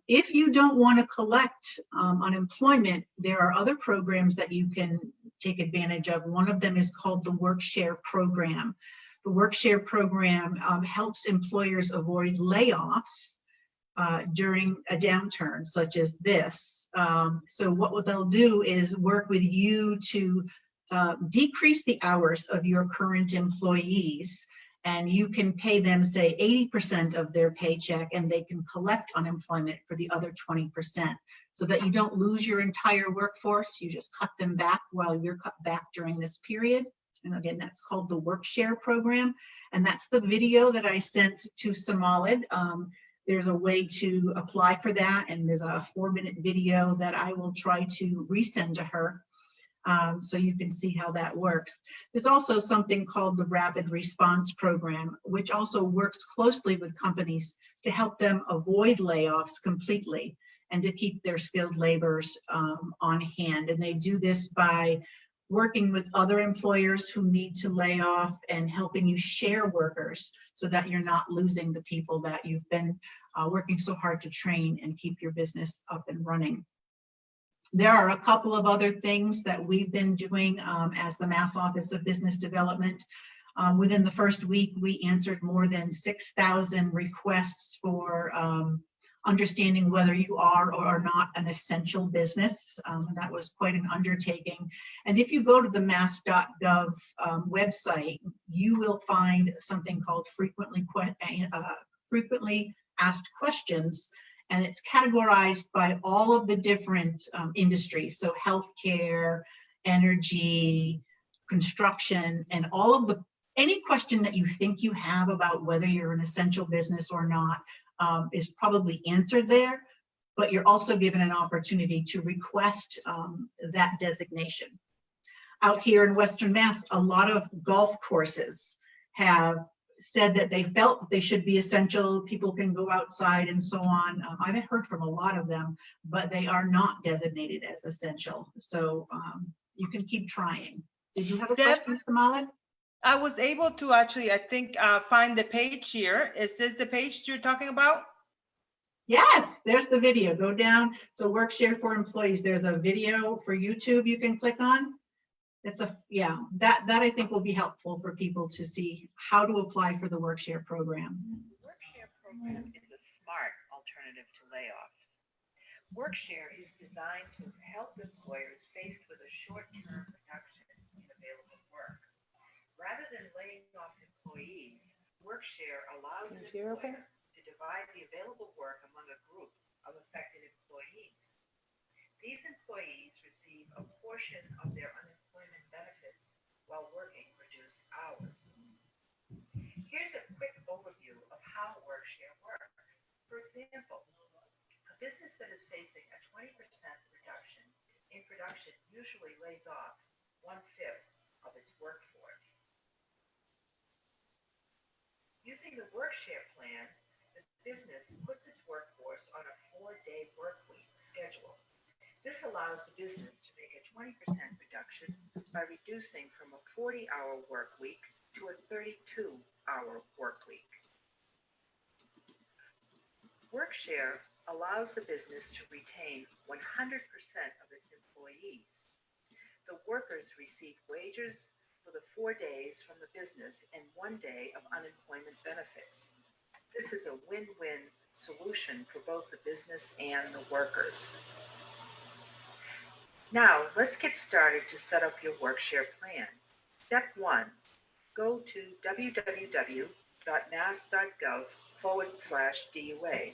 [SPEAKER 2] If you don't want to collect unemployment, there are other programs that you can take advantage of. One of them is called the Workshare program. The Workshare program helps employers avoid layoffs during a downturn such as this. So what they'll do is work with you to decrease the hours of your current employees, and you can pay them, say, 80% of their paycheck, and they can collect unemployment for the other 20%, so that you don't lose your entire workforce. You just cut them back while you're cut back during this period. And again, that's called the Workshare program. And that's the video that I sent to Samalid. There's a way to apply for that, and there's a 4-minute video that I will try to resend to her. So you can see how that works. There's also something called the Rapid Response Program, which also works closely with companies to help them avoid layoffs completely and to keep their skilled laborers on hand. And they do this by working with other employers who need to lay off and helping you share workers so that you're not losing the people that you've been working so hard to train and keep your business up and running. There are a couple of other things that we've been doing as the Mass Office of Business Development. Within the first week, we answered more than 6,000 requests for understanding whether you are or are not an essential business. That was quite an undertaking. And if you go to the mass.gov website, you will find something called frequently asked questions. And it's categorized by all of the different industries. So healthcare, energy, construction, and all of any question that you think you have about whether you're an essential business or not is probably answered there, but you're also given an opportunity to request that designation. Out here in Western Mass, a lot of golf courses have said that they felt that they should be essential. People can go outside and so on. I haven't heard from a lot of them, but they are not designated as essential. So you can keep trying. Did you have a question, Samalid?
[SPEAKER 1] I was able to actually, I think, find the page here. Is this the page you're talking about?
[SPEAKER 2] Yes, there's the video. Go down. So Workshare for Employees. There's a video for YouTube you can click on. It's that I think will be helpful for people to see how to apply for the Workshare program.
[SPEAKER 5] Workshare program is a smart alternative to layoffs. Workshare is designed to help employers faced with a short-term reduction in available work. Rather than laying off employees, Workshare allows an employer to divide the available work among a group of affected employees. These employees receive a portion of their unemployment benefits while working reduced hours. Here's a quick overview of how Workshare works. For example, a business that is facing a 20% reduction in production usually lays off 1/5 of its workforce. Using the Workshare Plan, the business puts its workforce on a 4-day work week schedule. This allows the business to make a 20% reduction by reducing from a 40-hour work week to a 32-hour work week. Workshare allows the business to retain 100% of its employees. The workers receive wages for the 4 days from the business and 1 day of unemployment benefits. This is a win-win solution for both the business and the workers. Now, let's get started to set up your Workshare plan. Step 1, go to www.mass.gov/DUA.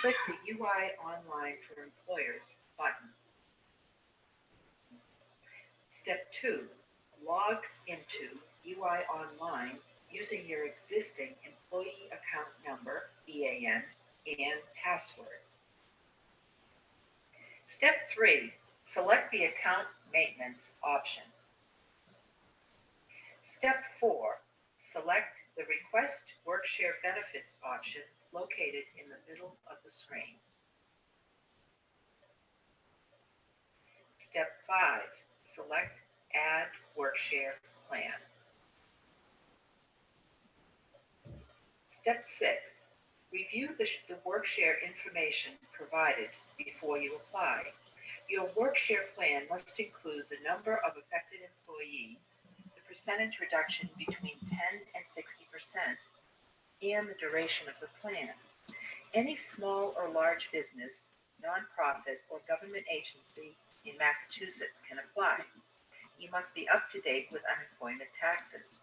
[SPEAKER 5] Click the UI Online for Employers button. Step 2, log into UI Online using your existing employee account number, EAN, and password. Step 3, select the account maintenance option. Step 4, select the Request Workshare Benefits option located in the middle of the screen. Step 5, select Add Workshare Plan. Step 6, review the Workshare information provided before you apply. Your Workshare plan must include the number of affected employees, the percentage reduction between 10 and 60%, and the duration of the plan. Any small or large business, nonprofit, or government agency in Massachusetts can apply. You must be up to date with unemployment taxes.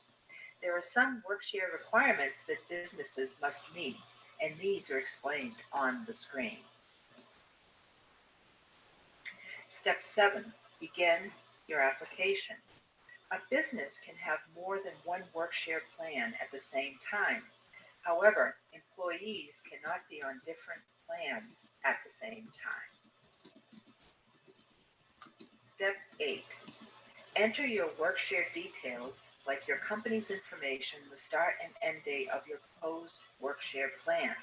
[SPEAKER 5] There are some Workshare requirements that businesses must meet, and these are explained on the screen. Step 7, begin your application. A business can have more than one Workshare plan at the same time. However, employees cannot be on different plans at the same time. Step 8, enter your Workshare details like your company's information, the start and end date of your proposed Workshare plan.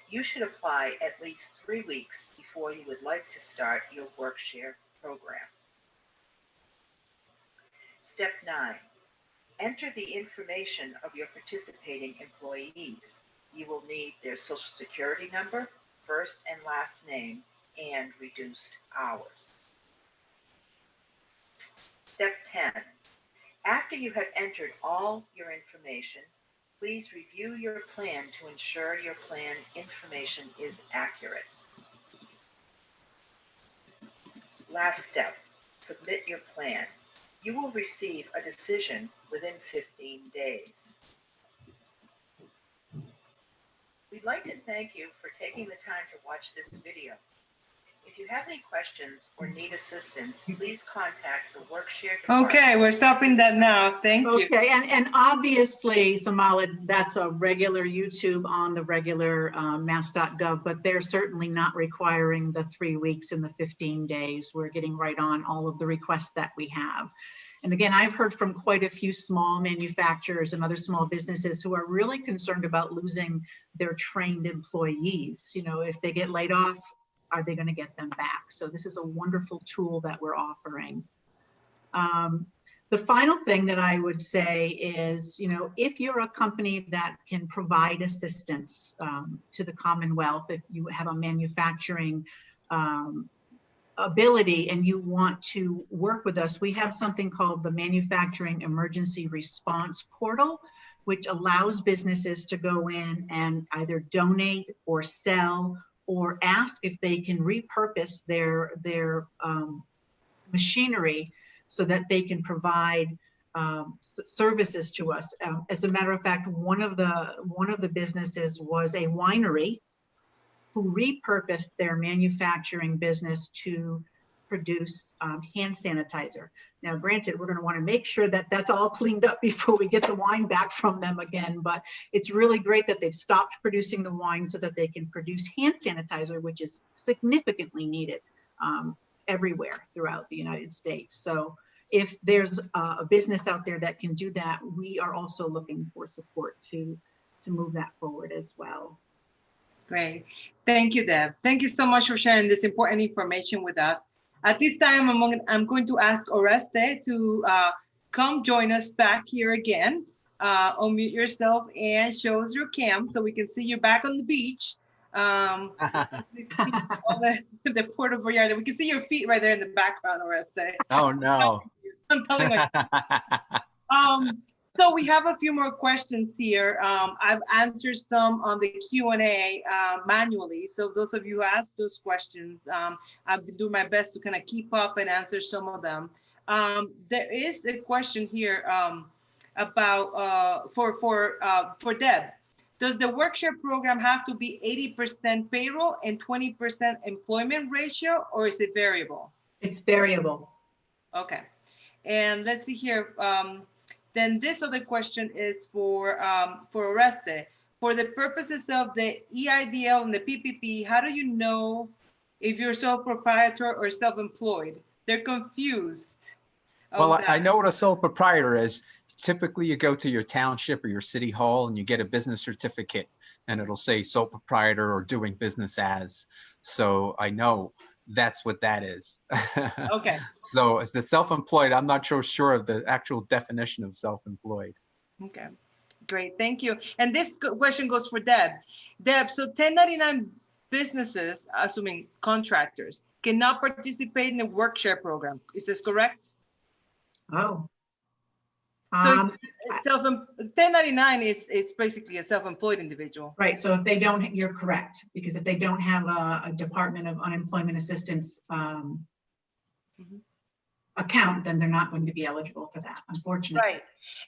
[SPEAKER 5] You should apply at least 3 weeks before you would like to start your Workshare program. Step 9, enter the information of your participating employees. You will need their Social Security number, first and last name, and reduced hours. Step 10, after you have entered all your information, please review your plan to ensure your plan information is accurate. Last step, submit your plan. You will receive a decision within 15 days. We'd like to thank you for taking the time to watch this video. If you have any questions or need assistance, please contact the Workshare department.
[SPEAKER 1] Okay, we're stopping that now. Thank you.
[SPEAKER 2] Okay, and obviously, Samalid, that's a regular YouTube on the regular mass.gov, but they're certainly not requiring the 3 weeks and the 15 days. We're getting right on all of the requests that we have. And again, I've heard from quite a few small manufacturers and other small businesses who are really concerned about losing their trained employees. You know, if they get laid off, are they going to get them back? So this is a wonderful tool that we're offering. The final thing that I would say is, you know, if you're a company that can provide assistance to the Commonwealth, if you have a manufacturing ability and you want to work with us, we have something called the Manufacturing Emergency Response Portal, which allows businesses to go in and either donate or sell or ask if they can repurpose their machinery so that they can provide services to us. As a matter of fact, one of the businesses was a winery who repurposed their manufacturing business to produce hand sanitizer. Now, granted, we're going to want to make sure that that's all cleaned up before we get the wine back from them again, but it's really great that they've stopped producing the wine so that they can produce hand sanitizer, which is significantly needed everywhere throughout the United States. So if there's a business out there that can do that, we are also looking for support to move that forward as well.
[SPEAKER 1] Great. Thank you, Deb. Thank you so much for sharing this important information with us. At this time, I'm going to ask Oreste to come join us back here again. Unmute yourself and show us your cam so we can see you back on the beach. We can see all the Puerto Vallarta. We can see your feet right there in the background, Oreste.
[SPEAKER 3] Oh, no.
[SPEAKER 1] I'm telling you. So we have a few more questions here. I've answered some on the Q&A manually. So those of you who asked those questions, I've been doing my best to kind of keep up and answer some of them. There is a question here. about for Deb. Does the Workshare program have to be 80% payroll and 20% employment ratio, or is it variable?
[SPEAKER 2] It's variable.
[SPEAKER 1] Okay. And let's see here. Then this other question is for Oreste. For the purposes of the EIDL and the PPP, how do you know if you're sole proprietor or self-employed? They're confused.
[SPEAKER 3] Well, I know what a sole proprietor is. Typically, you go to your township or your city hall and you get a business certificate, and it'll say sole proprietor or doing business as. So I know that's what that is.
[SPEAKER 1] Okay.
[SPEAKER 3] So as the self-employed, I'm not so sure of the actual definition of self-employed.
[SPEAKER 1] Okay, great, thank you. And this question goes for Deb. Deb, so 1099 businesses, assuming contractors, cannot participate in the Workshare program. Is this correct?
[SPEAKER 2] Oh.
[SPEAKER 1] So 1099 is basically a self-employed individual.
[SPEAKER 2] Right. So if they don't, you're correct, because if they don't have a Department of Unemployment Assistance account, then they're not going to be eligible for that, unfortunately.
[SPEAKER 1] Right.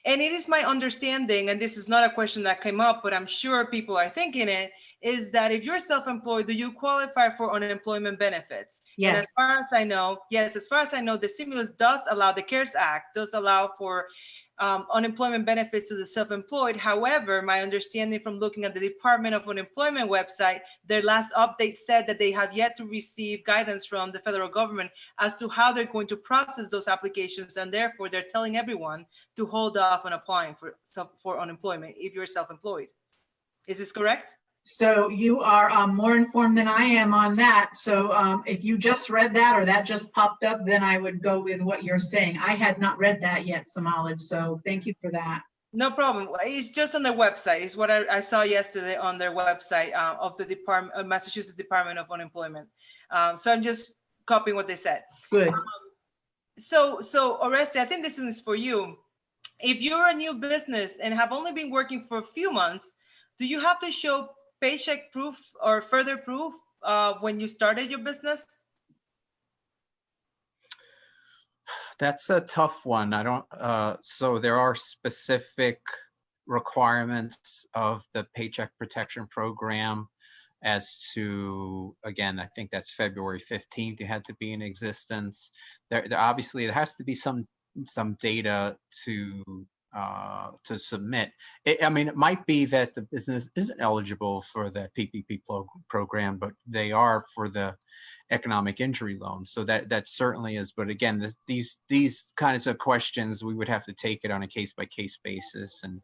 [SPEAKER 1] And it is my understanding, and this is not a question that came up, but I'm sure people are thinking it, is that if you're self-employed, do you qualify for unemployment benefits?
[SPEAKER 2] Yes.
[SPEAKER 1] And as far as I know, yes, as far as I know, the stimulus does allow, the CARES Act does allow for unemployment benefits to the self-employed. However, my understanding from looking at the Department of Unemployment website, their last update said that they have yet to receive guidance from the federal government as to how they're going to process those applications, and therefore they're telling everyone to hold off on applying for unemployment if you're self-employed. Is this correct?
[SPEAKER 2] So you are more informed than I am on that. So if you just read that or that just popped up, then I would go with what you're saying. I had not read that yet, Samalid, so thank you for that.
[SPEAKER 1] No problem. It's just on their website. It's what I saw yesterday on their website of the Massachusetts Department of Unemployment. So I'm just copying what they said.
[SPEAKER 2] Good.
[SPEAKER 1] So Oreste, I think this is for you. If you're a new business and have only been working for a few months, do you have to show paycheck proof or further proof when you started your business?
[SPEAKER 3] That's a tough one. I don't, so there are specific requirements of the Paycheck Protection Program as to, again, I think that's February 15th, you had to be in existence. There obviously, there has to be some data to submit. I mean, it might be that the business isn't eligible for the PPP program, but they are for the economic injury loan. So that certainly is. But again, these kinds of questions, we would have to take it on a case-by-case basis and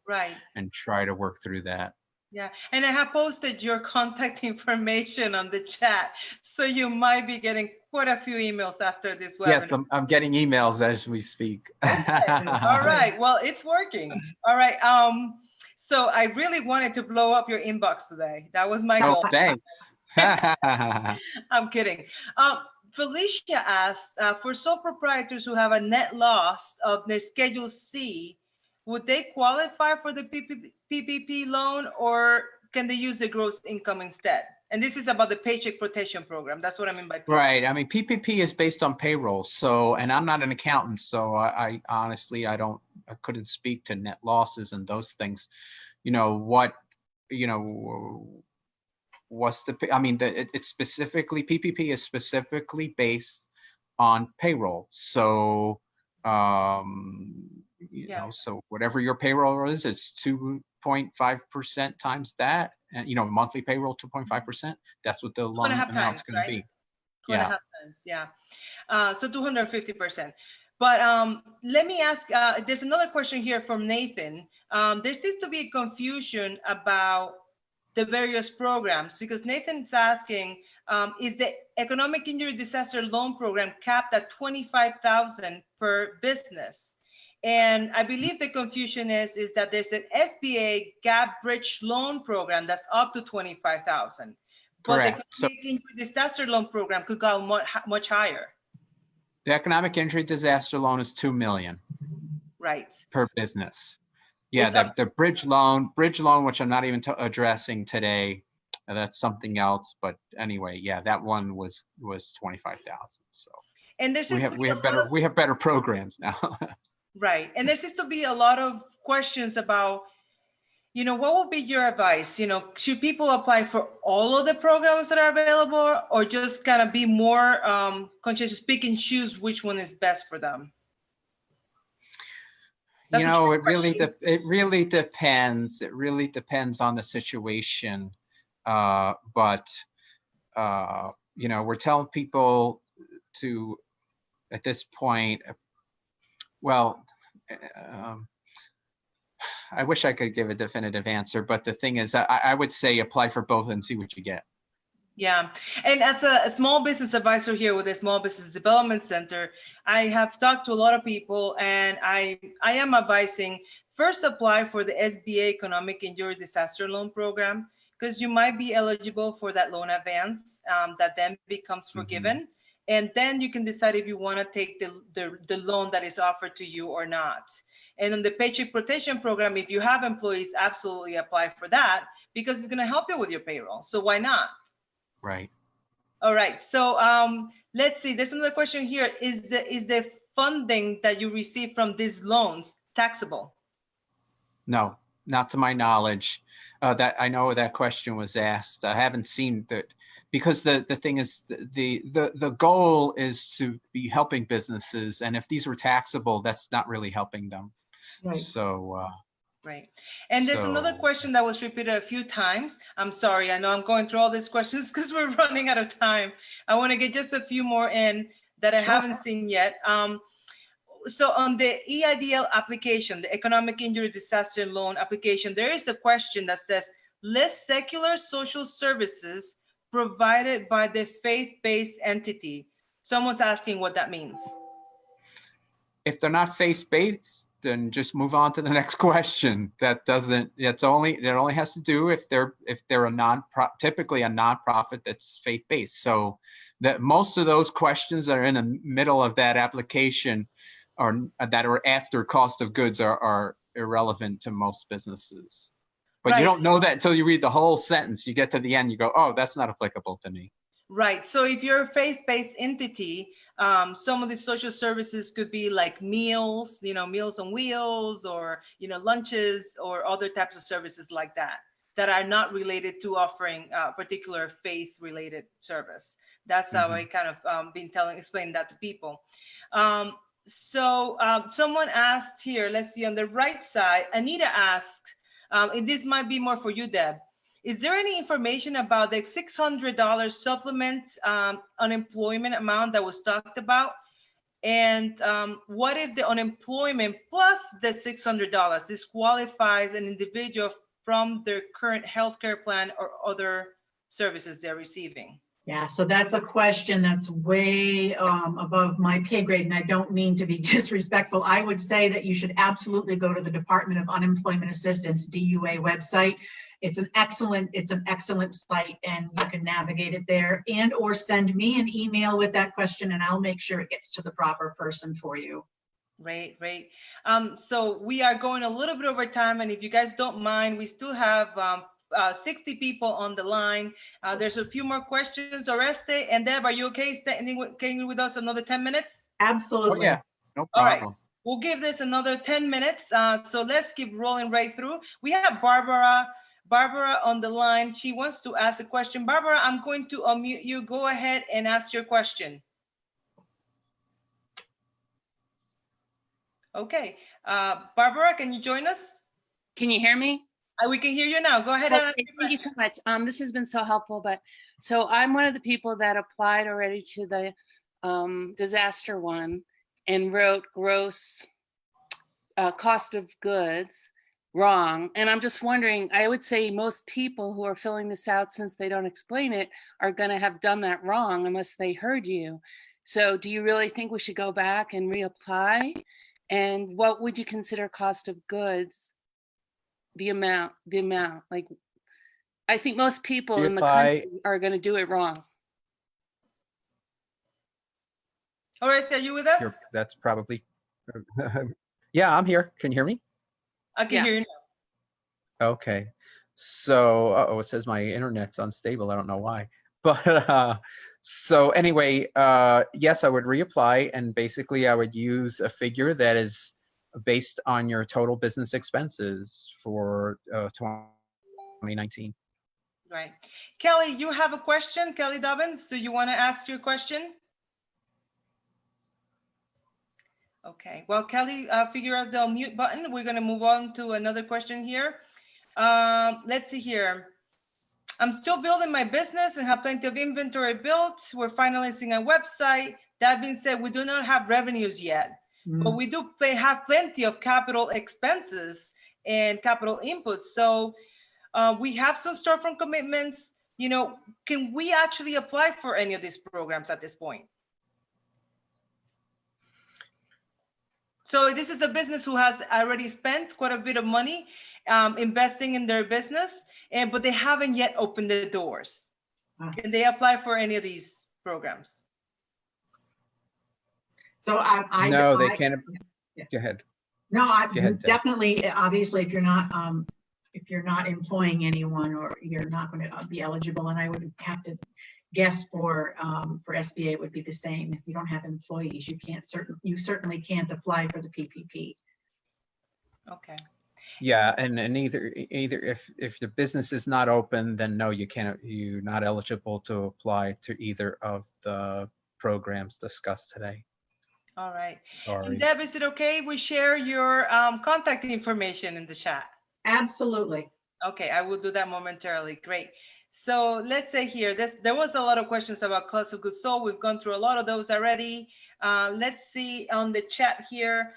[SPEAKER 3] try to work through that.
[SPEAKER 1] Yeah, and I have posted your contact information on the chat, so you might be getting quite a few emails after this webinar.
[SPEAKER 3] Yes, I'm getting emails as we speak.
[SPEAKER 1] Okay. All right, well, it's working. All right, so I really wanted to blow up your inbox today. That was my goal.
[SPEAKER 3] Thanks.
[SPEAKER 1] I'm kidding. Felicia asked, for sole proprietors who have a net loss of their Schedule C, would they qualify for the PPP loan, or can they use the gross income instead? And this is about the Paycheck Protection Program. That's what I mean by PPP.
[SPEAKER 3] Right. I mean, PPP is based on payroll. So, and I'm not an accountant, so I honestly, I couldn't speak to net losses and those things. You know, what's the, I mean, it's specifically, PPP is specifically based on payroll. So, you know, so whatever your payroll is, it's 2.5% times that, and monthly payroll 2.5%. That's what the loan amount's going to be.
[SPEAKER 1] 2.5 times, yeah. So 250%. But let me ask. There's another question here from Nathan. There seems to be a confusion about the various programs, because Nathan's asking, is the Economic Injury Disaster Loan Program capped at $25,000 per business? And I believe the confusion is that there's an SBA gap bridge loan program that's up to $25,000.
[SPEAKER 3] Correct.
[SPEAKER 1] But the Economic Injury Disaster Loan Program could go much higher.
[SPEAKER 3] The Economic Injury Disaster Loan is $2 million.
[SPEAKER 1] Right.
[SPEAKER 3] Per business. Yeah, the bridge loan, which I'm not even addressing today, that's something else. But anyway, yeah, that one was 25,000. So.
[SPEAKER 1] And there's
[SPEAKER 3] we have better programs now.
[SPEAKER 1] Right. And there seems to be a lot of questions about, what would be your advice? Should people apply for all of the programs that are available, or just kind of be more conscientious, pick and choose which one is best for them? That's
[SPEAKER 3] it really depends. It really depends on the situation. But we're telling people to, at this point, well, I wish I could give a definitive answer, but the thing is, I would say apply for both and see what you get.
[SPEAKER 1] Yeah, and as a small business advisor here with the Small Business Development Center, I have talked to a lot of people, and I am advising first apply for the SBA Economic Injury Disaster Loan Program, because you might be eligible for that loan advance that then becomes forgiven. And then you can decide if you want to take the loan that is offered to you or not. And in the Paycheck Protection Program, if you have employees, absolutely apply for that, because it's going to help you with your payroll. So why not?
[SPEAKER 3] Right.
[SPEAKER 1] All right. So let's see. There's another question here. Is the funding that you receive from these loans taxable?
[SPEAKER 3] No, not to my knowledge. That I know that question was asked. I haven't seen that, because the thing is, the goal is to be helping businesses, and if these were taxable, that's not really helping them.
[SPEAKER 2] Right.
[SPEAKER 3] So.
[SPEAKER 1] Right. And there's another question that was repeated a few times. I'm sorry, I know I'm going through all these questions because we're running out of time. I want to get just a few more in that I haven't seen yet. So on the EIDL application, the Economic Injury Disaster Loan application, there is a question that says, list secular social services provided by the faith-based entity. Someone's asking what that means.
[SPEAKER 3] If they're not faith-based, then just move on to the next question. It only has to do if they're typically a nonprofit that's faith-based. So that most of those questions that are in the middle of that application that are after cost of goods are irrelevant to most businesses. But you don't know that until you read the whole sentence. You get to the end, you go, oh, that's not applicable to me.
[SPEAKER 1] Right. So if you're a faith-based entity, some of the social services could be like meals, Meals on Wheels, or, lunches, or other types of services like that are not related to offering a particular faith-related service. That's how I kind of been explaining that to people. So someone asked here, let's see, on the right side, Anita asked, and this might be more for you, Deb. Is there any information about the $600 supplement unemployment amount that was talked about? And what if the unemployment plus the $600 disqualifies an individual from their current healthcare plan or other services they're receiving?
[SPEAKER 2] Yeah, so that's a question that's way above my pay grade, and I don't mean to be disrespectful. I would say that you should absolutely go to the Department of Unemployment Assistance, DUA website. It's an excellent site, and you can navigate it there, and or send me an email with that question, and I'll make sure it gets to the proper person for you.
[SPEAKER 1] Right. So we are going a little bit over time, and if you guys don't mind, we still have 60 people on the line. There's a few more questions. Oreste and Deb, are you okay staying with us another 10 minutes?
[SPEAKER 2] Absolutely.
[SPEAKER 3] Oh, yeah, no problem.
[SPEAKER 1] All right. We'll give this another 10 minutes. So let's keep rolling right through. We have Barbara on the line. She wants to ask a question. Barbara, I'm going to unmute you. Go ahead and ask your question. Okay. Barbara, can you join us?
[SPEAKER 6] Can you hear me?
[SPEAKER 1] We can hear you now. Go ahead.
[SPEAKER 6] Okay, thank you so much. This has been so helpful. So I'm one of the people that applied already to the disaster one and wrote gross cost of goods wrong. And I'm just wondering, I would say most people who are filling this out, since they don't explain it, are going to have done that wrong unless they heard you. So do you really think we should go back and reapply? And what would you consider cost of goods? The amount, like, I think most people in the country are going to do it wrong.
[SPEAKER 1] Oreste, are you with us?
[SPEAKER 3] That's probably, yeah, I'm here. Can you hear me?
[SPEAKER 1] I can hear you now.
[SPEAKER 3] Okay. So, it says my internet's unstable. I don't know why. But so anyway, yes, I would reapply, and basically I would use a figure that is based on your total business expenses for 2019.
[SPEAKER 1] Right. Kelly, you have a question? Kelly Dobbins, do you want to ask your question? Okay, well, Kelly, figure out the unmute button. We're going to move on to another question here. Let's see here. I'm still building my business and have plenty of inventory built. We're finalizing a website. That being said, we do not have revenues yet, but we do have plenty of capital expenses and capital inputs. So we have some storefront commitments. You know, can we actually apply for any of these programs at this point? So this is a business who has already spent quite a bit of money investing in their business, but they haven't yet opened the doors. Can they apply for any of these programs?
[SPEAKER 2] So
[SPEAKER 3] No, they can't.
[SPEAKER 2] Yeah.
[SPEAKER 3] Go ahead.
[SPEAKER 2] No,
[SPEAKER 3] Go ahead, Deb.
[SPEAKER 2] definitely, obviously, if you're not employing anyone, or you're not going to be eligible, and I would have to guess for SBA it would be the same. If you don't have employees, you certainly can't apply for the PPP.
[SPEAKER 1] Okay.
[SPEAKER 3] Yeah, and either if the business is not open, then no, you can't. You're not eligible to apply to either of the programs discussed today.
[SPEAKER 1] All right.
[SPEAKER 3] Sorry.
[SPEAKER 1] And Deb, is it okay we share your contact information in the chat?
[SPEAKER 2] Absolutely.
[SPEAKER 1] Okay, I will do that momentarily. Great. So let's say here, there was a lot of questions about cost of goods sold. We've gone through a lot of those already. Let's see on the chat here.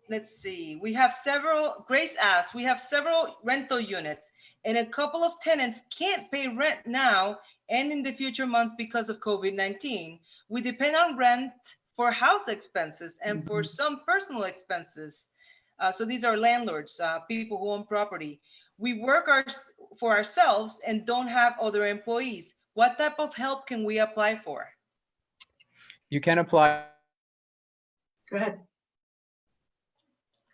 [SPEAKER 1] Let's see. We have several, Grace asks, we have several rental units and a couple of tenants can't pay rent now and in the future months because of COVID-19. We depend on rent for house expenses and for some personal expenses. So these are landlords, people who own property. We work for ourselves and don't have other employees. What type of help can we apply for?
[SPEAKER 3] You can apply.
[SPEAKER 2] Go ahead.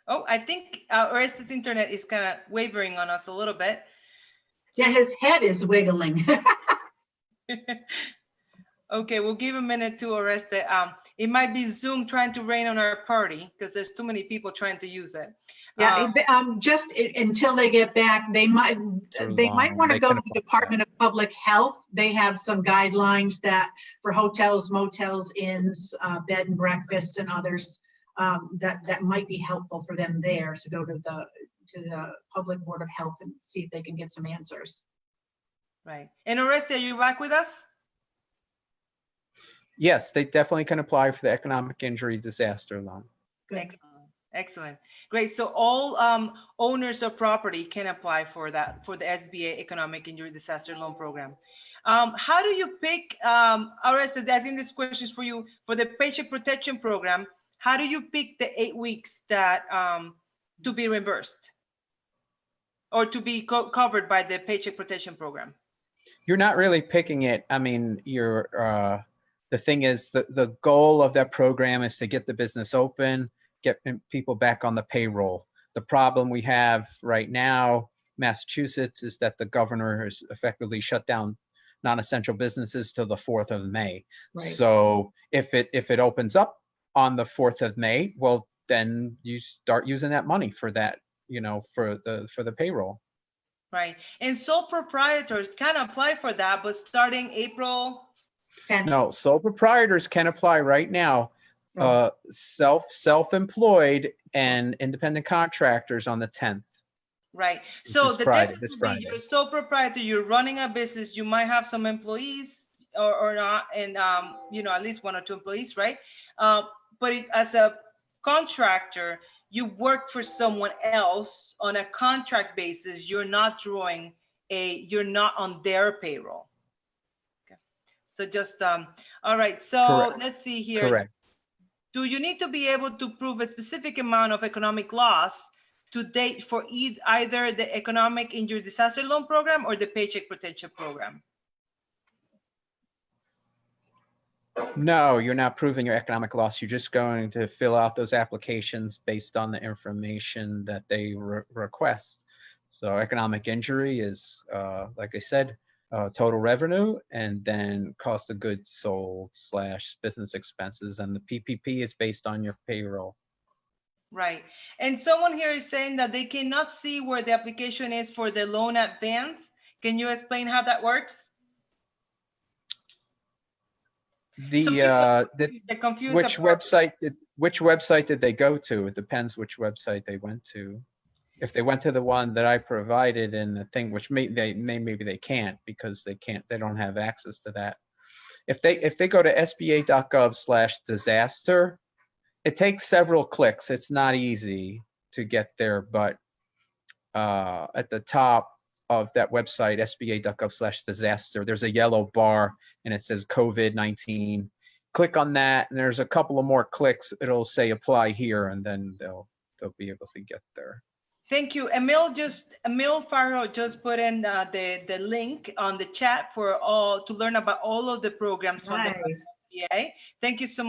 [SPEAKER 1] Oh, I think Oreste's internet is kind of wavering on us a little bit.
[SPEAKER 2] Yeah, his head is wiggling.
[SPEAKER 1] Okay, we'll give a minute to Oreste. It might be Zoom trying to rain on our party because there's too many people trying to use it.
[SPEAKER 2] Yeah, until they get back, they might want to go to the Department of Public Health. They have some guidelines that for hotels, motels, inns, bed and breakfasts, and others that might be helpful for them there. So go to the Public Board of Health and see if they can get some answers.
[SPEAKER 1] Right. And Oreste, are you back with us?
[SPEAKER 3] Yes, they definitely can apply for the economic injury disaster loan.
[SPEAKER 2] Good.
[SPEAKER 1] Excellent. Excellent. Great. So all owners of property can apply for that, for the SBA Economic Injury Disaster Loan Program. How do you pick, Oreste, I think this question is for you, for the Paycheck Protection Program, how do you pick the 8 weeks that to be reimbursed or to be covered by the Paycheck Protection Program?
[SPEAKER 3] You're not really picking it. I mean, the thing is, the goal of that program is to get the business open, get people back on the payroll. The problem we have right now, Massachusetts, is that the governor has effectively shut down non-essential businesses till the 4th of May. Right. So if it opens up on the 4th of May, well, then you start using that money for that, for the payroll. Right.
[SPEAKER 1] And sole proprietors can apply for that, but starting April.
[SPEAKER 3] No, sole proprietors can apply right now. Self-employed and independent contractors on the 10th.
[SPEAKER 1] Right. So the
[SPEAKER 3] Friday,
[SPEAKER 1] difference would be you're sole proprietor, you're running a business, you might have some employees or not, and at least 1 or 2 employees, right? But as a contractor, you work for someone else on a contract basis. You're not on their payroll. Okay. So just all right. So correct. Let's see here.
[SPEAKER 3] Correct.
[SPEAKER 1] Do you need to be able to prove a specific amount of economic loss to date for either the Economic Injury Disaster Loan Program or the Paycheck Protection Program?
[SPEAKER 3] No, you're not proving your economic loss. You're just going to fill out those applications based on the information that they request. So economic injury is, like I said, total revenue, and then cost of goods sold / business expenses. And the PPP is based on your payroll.
[SPEAKER 1] Right. And someone here is saying that they cannot see where the application is for the loan advance. Can you explain how that works?
[SPEAKER 3] The
[SPEAKER 1] They're confused
[SPEAKER 3] which
[SPEAKER 1] about-
[SPEAKER 3] website did they go to? It depends which website they went to. If they went to the one that I provided in the thing, which maybe they can't because they don't have access to that. If they go to sba.gov/disaster, it takes several clicks. It's not easy to get there, but at the top of that website, sba.gov/disaster, there's a yellow bar and it says COVID-19. Click on that, and there's a couple of more clicks. It'll say apply here, and then they'll be able to get there.
[SPEAKER 1] Thank you. Emil Faro just put in the link on the chat for all to learn about all of the programs from the SBA. Thank you so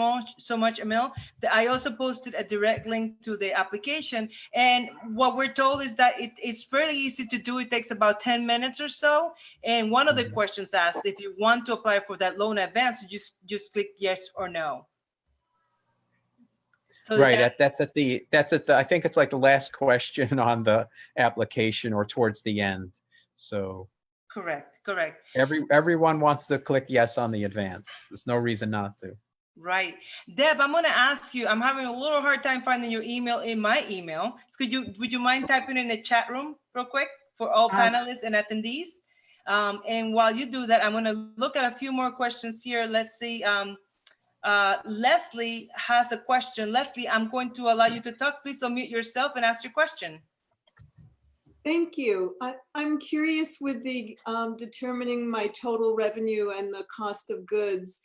[SPEAKER 1] much, Emil. I also posted a direct link to the application, and what we're told is that it's fairly easy to do. It takes about 10 minutes or so. And one of the questions asked, if you want to apply for that loan advance, you just click yes or no. So
[SPEAKER 3] right. That's at the I think it's like the last question on the application or towards the end. So
[SPEAKER 1] correct.
[SPEAKER 3] Everyone wants to click yes on the advance. There's no reason not to.
[SPEAKER 1] Right. Deb, I'm going to ask you, I'm having a little hard time finding your email in my email. Would you mind typing in the chat room real quick for all panelists and attendees? And while you do that, I'm going to look at a few more questions here. Let's see. Leslie has a question. Leslie, I'm going to allow you to talk. Please unmute yourself and ask your question.
[SPEAKER 7] Thank you. I'm curious with the determining my total revenue and the cost of goods.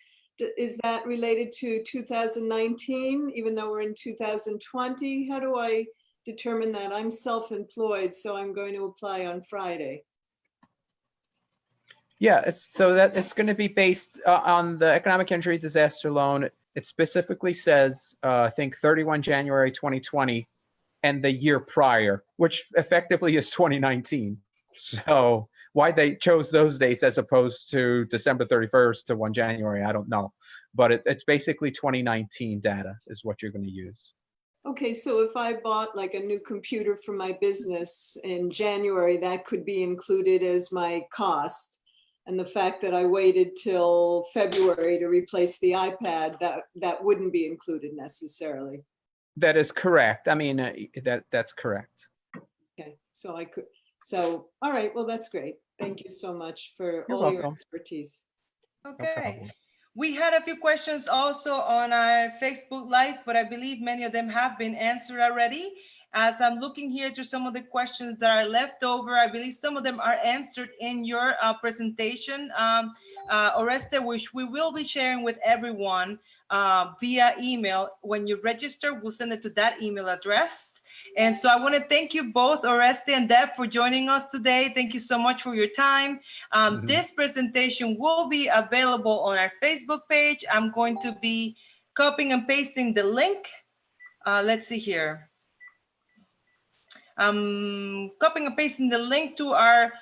[SPEAKER 7] Is that related to 2019, even though we're in 2020? How do I determine that? I'm self-employed, so I'm going to apply on Friday.
[SPEAKER 3] Yeah, it's going to be based on the economic injury disaster loan. It specifically says, I think 31 January 2020 and the year prior, which effectively is 2019. So why they chose those dates as opposed to December 31st to 1 January, I don't know. But it's basically 2019 data is what you're going to use.
[SPEAKER 7] Okay, so if I bought like a new computer for my business in January, that could be included as my cost. And the fact that I waited till February to replace the iPad, that wouldn't be included necessarily.
[SPEAKER 3] That is correct. I mean, that's correct.
[SPEAKER 7] Okay, so all right, well, that's great. Thank you so much for
[SPEAKER 3] You're
[SPEAKER 7] all
[SPEAKER 3] welcome.
[SPEAKER 7] your expertise.
[SPEAKER 1] Okay.
[SPEAKER 3] No,
[SPEAKER 1] We had a few questions also on our Facebook Live, but I believe many of them have been answered already. As I'm looking here to some of the questions that are left over, I believe some of them are answered in your presentation, Oreste, which we will be sharing with everyone via email. When you register, we'll send it to that email address. And so I want to thank you both, Oreste and Deb, for joining us today. Thank you so much for your time. This presentation will be available on our Facebook page. I'm going to be copying and pasting the link. Let's see here. Copying and pasting the link to our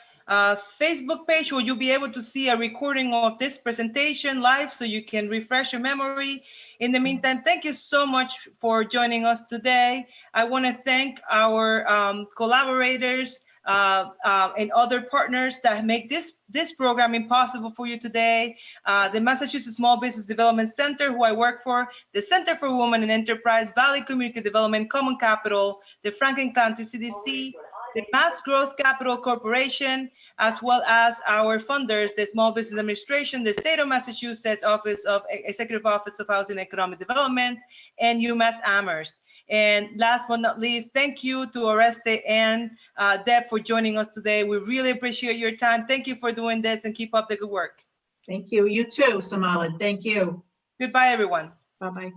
[SPEAKER 1] Facebook page, where you'll be able to see a recording of this presentation live so you can refresh your memory. In the meantime, thank you so much for joining us today. I want to thank our collaborators and other partners that make this programming possible for you today. The Massachusetts Small Business Development Center, who I work for, the Center for Women in Enterprise, Valley Community Development, Common Capital, the Franklin County CDC, the Mass Growth Capital Corporation, as well as our funders, the Small Business Administration, the State of Massachusetts Executive Office of Housing and Economic Development, and UMass Amherst. And last but not least, thank you to Oreste and Deb for joining us today. We really appreciate your time. Thank you for doing this, and keep up the good work.
[SPEAKER 2] Thank you. You too, Samalid. Thank you.
[SPEAKER 1] Goodbye, everyone.
[SPEAKER 2] Bye-bye.